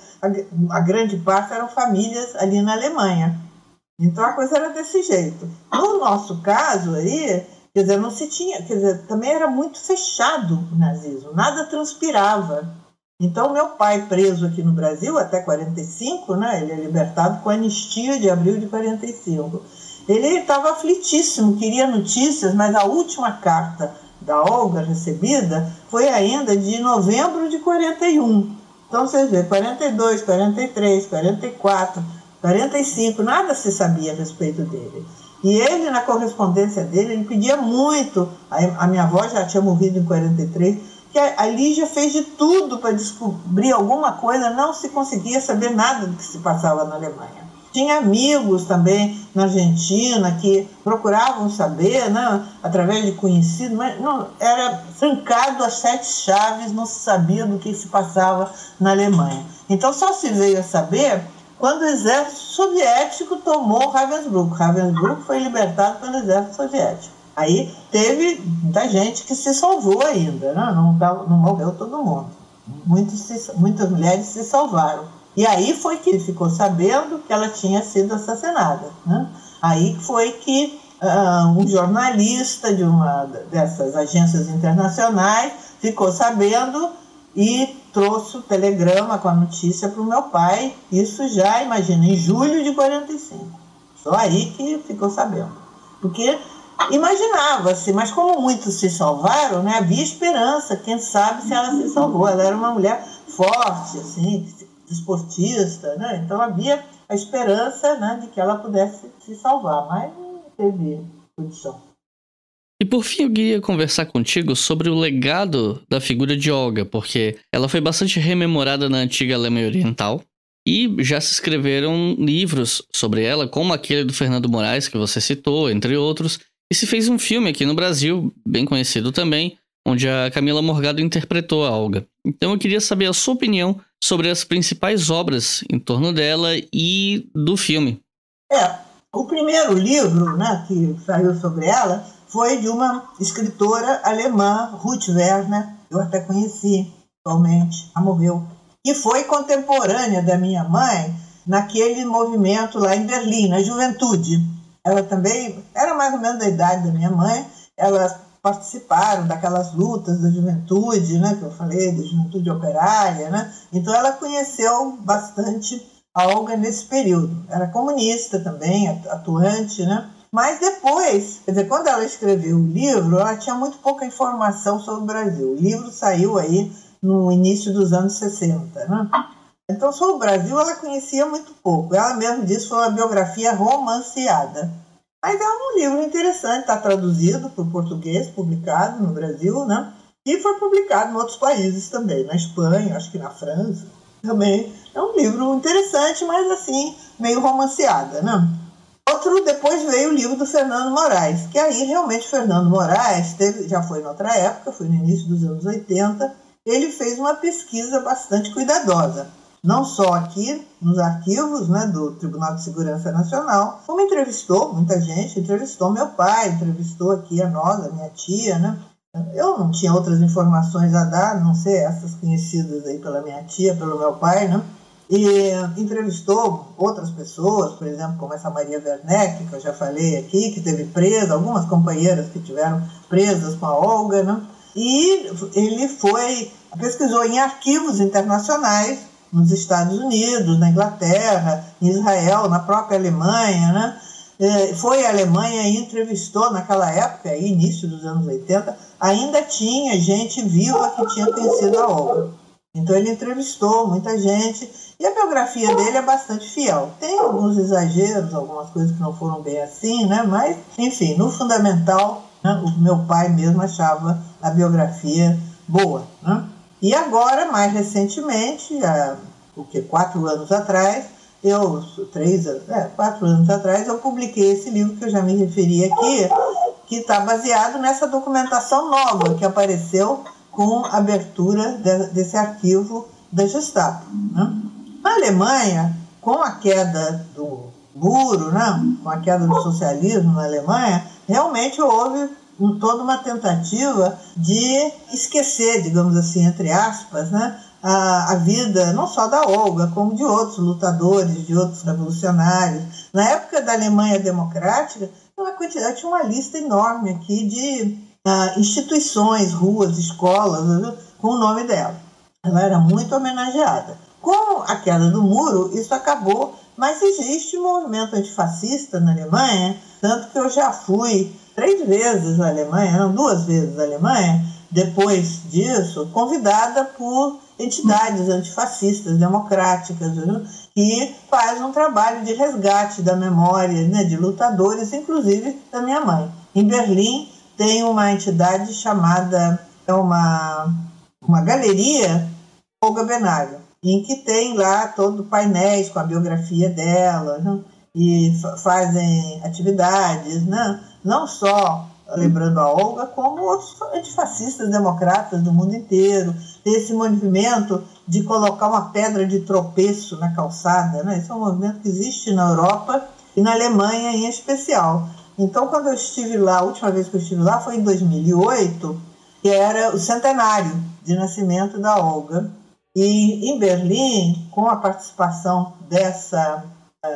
A grande parte eram famílias ali na Alemanha. Então a coisa era desse jeito. No nosso caso aí, quer dizer, não se tinha, quer dizer, também era muito fechado o nazismo, nada transpirava. Então meu pai, preso aqui no Brasil até 45, né, ele é libertado com a anistia de abril de 45. Ele estava aflitíssimo, queria notícias, mas a última carta da Olga recebida foi ainda de novembro de 41. Então vocês veem, 42, 43, 44, 45, nada se sabia a respeito dele. E ele, na correspondência dele, ele pedia muito, a minha avó já tinha morrido em 43, que a Lígia fez de tudo para descobrir alguma coisa, não se conseguia saber nada do que se passava na Alemanha. Tinha amigos também na Argentina que procuravam saber, né, através de conhecidos, mas não, era trancado às 7 chaves, não se sabia do que se passava na Alemanha. Então só se veio a saber quando o exército soviético tomou Ravensbrück. Ravensbrück foi libertado pelo exército soviético. Aí teve muita gente que se salvou ainda, né? Não morreu todo mundo. Muitas mulheres se salvaram. E aí foi que ele ficou sabendo que ela tinha sido assassinada, né? Aí foi que um jornalista de uma dessas agências internacionais ficou sabendo e trouxe o telegrama com a notícia para o meu pai. Isso já, imagina, em julho de 45. Só aí que ficou sabendo. Porque imaginava-se, mas como muitos se salvaram, né, havia esperança, quem sabe se ela se salvou. Ela era uma mulher forte, assim, desportista, né? Então havia a esperança, né, de que ela pudesse se salvar, mas não teve condição. E por fim eu queria conversar contigo sobre o legado da figura de Olga, porque ela foi bastante rememorada na antiga Alemanha Oriental e já se escreveram livros sobre ela, como aquele do Fernando Moraes, que você citou, entre outros, e se fez um filme aqui no Brasil, bem conhecido também, onde a Camila Morgado interpretou a Olga. Então eu queria saber a sua opinião sobre as principais obras em torno dela e do filme. O primeiro livro, né, que saiu sobre ela foi de uma escritora alemã, Ruth Werner, eu até conheci atualmente, ela morreu, que foi contemporânea da minha mãe naquele movimento lá em Berlim, na juventude. Ela também era mais ou menos da idade da minha mãe, elas participaram daquelas lutas da juventude, né, que eu falei, da juventude operária, né? Então ela conheceu bastante a Olga nesse período. Era comunista também, atuante, né? Mas depois, quer dizer, quando ela escreveu o livro, ela tinha muito pouca informação sobre o Brasil. O livro saiu aí no início dos anos 60, né? Então, sobre o Brasil, ela conhecia muito pouco. Ela mesma disse que foi uma biografia romanceada. Mas é um livro interessante, está traduzido para o português, publicado no Brasil, né? E foi publicado em outros países também, na Espanha, acho que na França também. É um livro interessante, mas assim, meio romanceada, né? Depois veio o livro do Fernando Moraes, que aí realmente Fernando Moraes já foi em outra época, foi no início dos anos 80, ele fez uma pesquisa bastante cuidadosa, não só aqui nos arquivos, né, do Tribunal de Segurança Nacional, como entrevistou muita gente, entrevistou meu pai, entrevistou aqui a nós, a minha tia, né? Eu não tinha outras informações a dar, não sei, essas conhecidas aí pela minha tia, pelo meu pai, né? E entrevistou outras pessoas, por exemplo, como essa Maria Werneck, que eu já falei aqui, que teve presa, algumas companheiras que tiveram presas com a Olga, né? E ele pesquisou em arquivos internacionais, nos Estados Unidos, na Inglaterra, em Israel, na própria Alemanha, né? Foi à Alemanha e entrevistou naquela época, aí, início dos anos 80, ainda tinha gente viva que tinha conhecido a Olga. Então ele entrevistou muita gente e a biografia dele é bastante fiel. Tem alguns exageros, algumas coisas que não foram bem assim, né? Mas, enfim, no fundamental, né, o meu pai mesmo achava a biografia boa, né? E agora, mais recentemente, 4 anos atrás, 4 anos atrás, eu publiquei esse livro que eu já me referi aqui, que está baseado nessa documentação nova que apareceu com a abertura desse arquivo da Gestapo, né? Na Alemanha, com a queda do muro, né, com a queda do socialismo na Alemanha, realmente houve toda uma tentativa de esquecer, digamos assim, entre aspas, né, a vida não só da Olga, como de outros lutadores, de outros revolucionários. Na época da Alemanha Democrática, tinha uma lista enorme aqui de instituições, ruas, escolas, com o nome dela. Ela era muito homenageada. Com a queda do muro, isso acabou, mas existe um movimento antifascista na Alemanha, tanto que eu já fui 3 vezes à Alemanha, não, 2 vezes à Alemanha, depois disso, convidada por entidades antifascistas, democráticas, né, que faz um trabalho de resgate da memória, né, de lutadores, inclusive da minha mãe. Em Berlim tem uma entidade chamada, uma galeria Olga Benário, em que tem lá todo painéis com a biografia dela, né, e fazem atividades, né, não só lembrando a Olga, como outros antifascistas democratas do mundo inteiro. Tem esse movimento de colocar uma pedra de tropeço na calçada, né? Esse é um movimento que existe na Europa e na Alemanha em especial. Então, quando eu estive lá, a última vez que eu estive lá foi em 2008, que era o centenário de nascimento da Olga. E em Berlim, com a participação dessa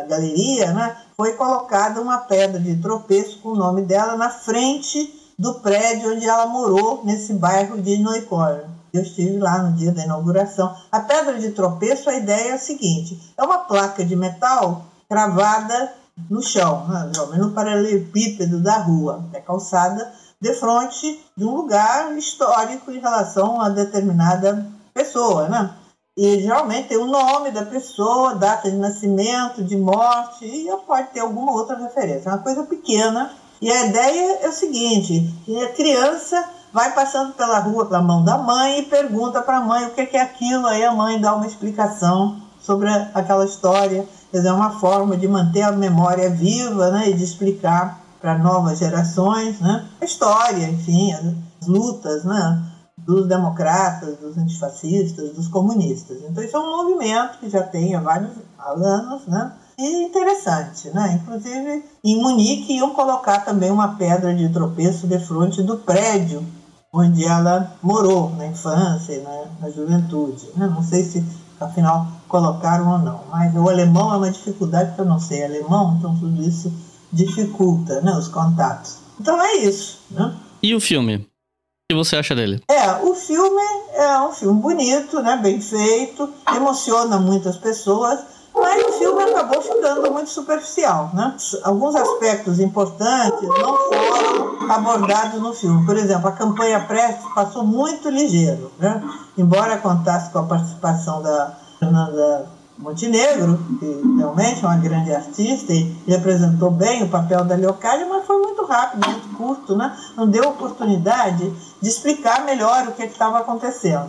galeria, né, foi colocada uma pedra de tropeço com o nome dela na frente do prédio onde ela morou, nesse bairro de Neukölln. Eu estive lá no dia da inauguração. A pedra de tropeço, a ideia é a seguinte: é uma placa de metal cravada no chão, né, no paralelepípedo da rua, da calçada, de frente de um lugar histórico em relação a determinada pessoa, né? E geralmente tem o nome da pessoa, data de nascimento, de morte, e pode ter alguma outra referência. É uma coisa pequena. E a ideia é o seguinte: que a criança vai passando pela rua pela mão da mãe e pergunta para a mãe o que é aquilo, aí a mãe dá uma explicação sobre aquela história. Quer dizer, é uma forma de manter a memória viva, né, e de explicar para novas gerações, né, a história, enfim, as lutas, né, dos democratas, dos antifascistas, dos comunistas. Então isso é um movimento que já tem há vários anos, né, e interessante, né? Inclusive em Munique iam colocar também uma pedra de tropeço de frente do prédio onde ela morou na infância e na juventude, né? Não sei se afinal colocaram ou não, mas o alemão é uma dificuldade porque eu não sei alemão, então tudo isso dificulta, né, os contatos. Então é isso, né? E o filme? O que você acha dele? O filme é um filme bonito, né, bem feito, emociona muitas pessoas, mas o filme acabou ficando muito superficial, né? Alguns aspectos importantes não foram abordados no filme. Por exemplo, a campanha Prestes passou muito ligeiro, né? Embora contasse com a participação da Fernanda Montenegro, que realmente é uma grande artista e representou bem o papel da Leocádia, mas foi muito rápido, muito curto, né? Não deu oportunidade de explicar melhor o que estava acontecendo.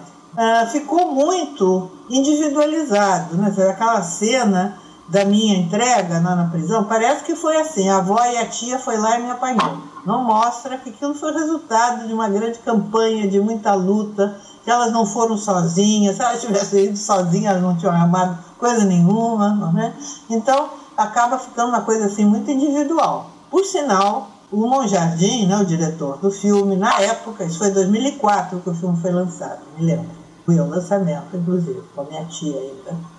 Ficou muito individualizado, né? Aquela cena da minha entrega na prisão, parece que foi assim: a avó e a tia foi lá e me apanhou. Não mostra que aquilo foi resultado de uma grande campanha, de muita luta, que elas não foram sozinhas. Se elas tivessem ido sozinhas, elas não tinham armado coisa nenhuma, né? Então acaba ficando uma coisa assim muito individual. Por sinal, o Monjardim, né, o diretor do filme, na época, isso foi em 2004 que o filme foi lançado, me lembro. Foi o lançamento, inclusive, com a minha tia ainda.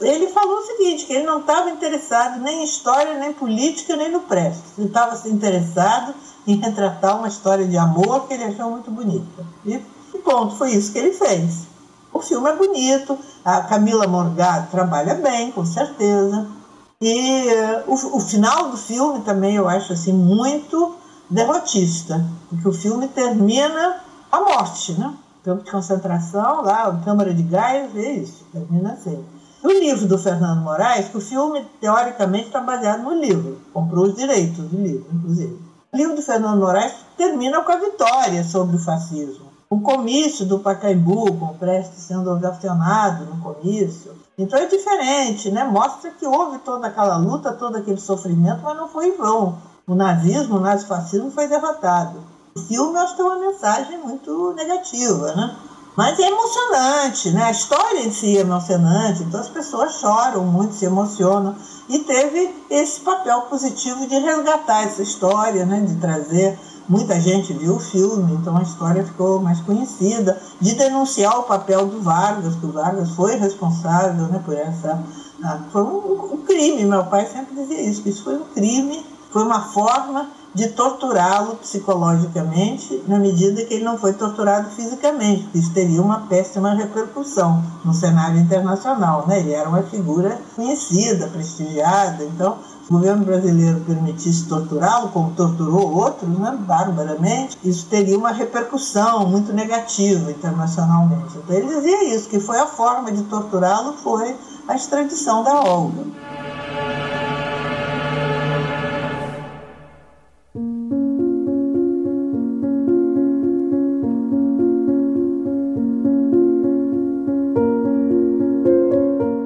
Ele falou o seguinte, que ele não estava interessado nem em história, nem política, nem no Prestes. Ele estava interessado em retratar uma história de amor que ele achou muito bonita. E ponto, foi isso que ele fez. O filme é bonito, a Camila Morgado trabalha bem, com certeza. E o final do filme também eu acho assim, muito derrotista, porque o filme termina a morte, né? Campo de concentração, lá, câmara de gás, é isso, termina assim. O livro do Fernando Moraes, que o filme, teoricamente, está baseado no livro, comprou os direitos do livro, inclusive. O livro do Fernando Moraes termina com a vitória sobre o fascismo. O comício do Pacaembu, com o Prestes sendo ovacionado no comício. Então é diferente, né? Mostra que houve toda aquela luta, todo aquele sofrimento, mas não foi em vão. O nazismo, o nazifascismo foi derrotado. O filme, eu acho que é uma mensagem muito negativa, né? Mas é emocionante, né? A história em si é emocionante, então as pessoas choram muito, se emocionam. E teve esse papel positivo de resgatar essa história, né? De trazer... Muita gente viu o filme, então a história ficou mais conhecida, de denunciar o papel do Vargas, que o Vargas foi responsável, né, por essa... Foi um crime, meu pai sempre dizia isso, que isso foi um crime, foi uma forma de torturá-lo psicologicamente, na medida que ele não foi torturado fisicamente, porque isso teria uma péssima repercussão no cenário internacional, né? Ele era uma figura conhecida, prestigiada, então... Se o governo brasileiro permitisse torturá-lo, como torturou outros, né, barbaramente, isso teria uma repercussão muito negativa internacionalmente. Então ele dizia isso, que foi a forma de torturá-lo, foi a extradição da Olga.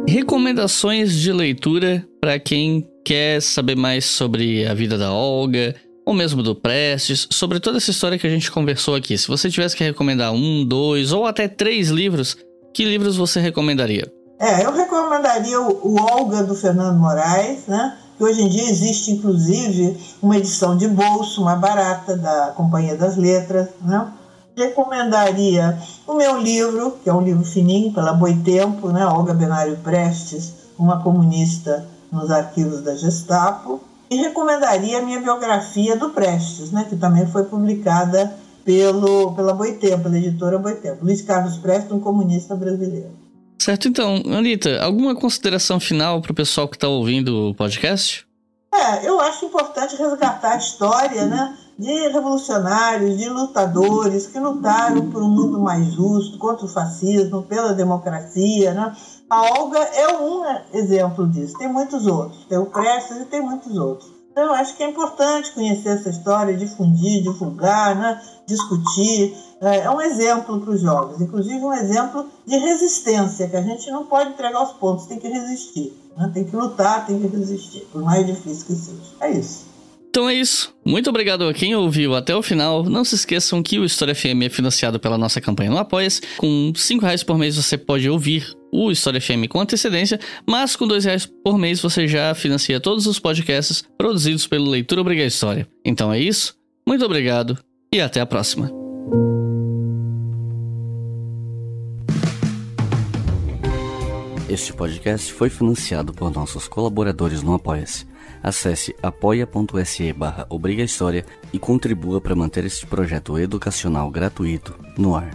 Recomendações de leitura para quem quer saber mais sobre a vida da Olga, ou mesmo do Prestes, sobre toda essa história que a gente conversou aqui. Se você tivesse que recomendar 1, 2 ou até 3 livros, que livros você recomendaria? Eu recomendaria o Olga, do Fernando Moraes, né? Que hoje em dia existe, inclusive, uma edição de bolso, mais barata, da Companhia das Letras, né? Recomendaria o meu livro, que é um livro fininho, pela Boitempo, né? Olga Benário Prestes, uma comunista nos arquivos da Gestapo. E recomendaria a minha biografia do Prestes, né? Que também foi publicada pela Boitempo, pela editora Boitempo. Luiz Carlos Prestes, um comunista brasileiro. Certo, então, Anitta, alguma consideração final para o pessoal que está ouvindo o podcast? Eu acho importante resgatar a história, né, de revolucionários, de lutadores que lutaram por um mundo mais justo, contra o fascismo, pela democracia, né? A Olga é um exemplo disso, tem muitos outros, tem o Prestes e tem muitos outros. Então, eu acho que é importante conhecer essa história, difundir, divulgar, né, discutir. É um exemplo para os jovens, inclusive um exemplo de resistência, que a gente não pode entregar os pontos, tem que resistir, né? Tem que lutar, tem que resistir, por mais difícil que seja. É isso. Então é isso. Muito obrigado a quem ouviu até o final. Não se esqueçam que o História FM é financiado pela nossa campanha no Apoia-se. Com R$5 por mês você pode ouvir o História FM com antecedência, mas com R$2 por mês você já financia todos os podcasts produzidos pelo Leitura Obriga História. Então é isso. Muito obrigado e até a próxima. Este podcast foi financiado por nossos colaboradores no Apoia-se. Acesse apoia.se/obrigahistoria e contribua para manter este projeto educacional gratuito no ar.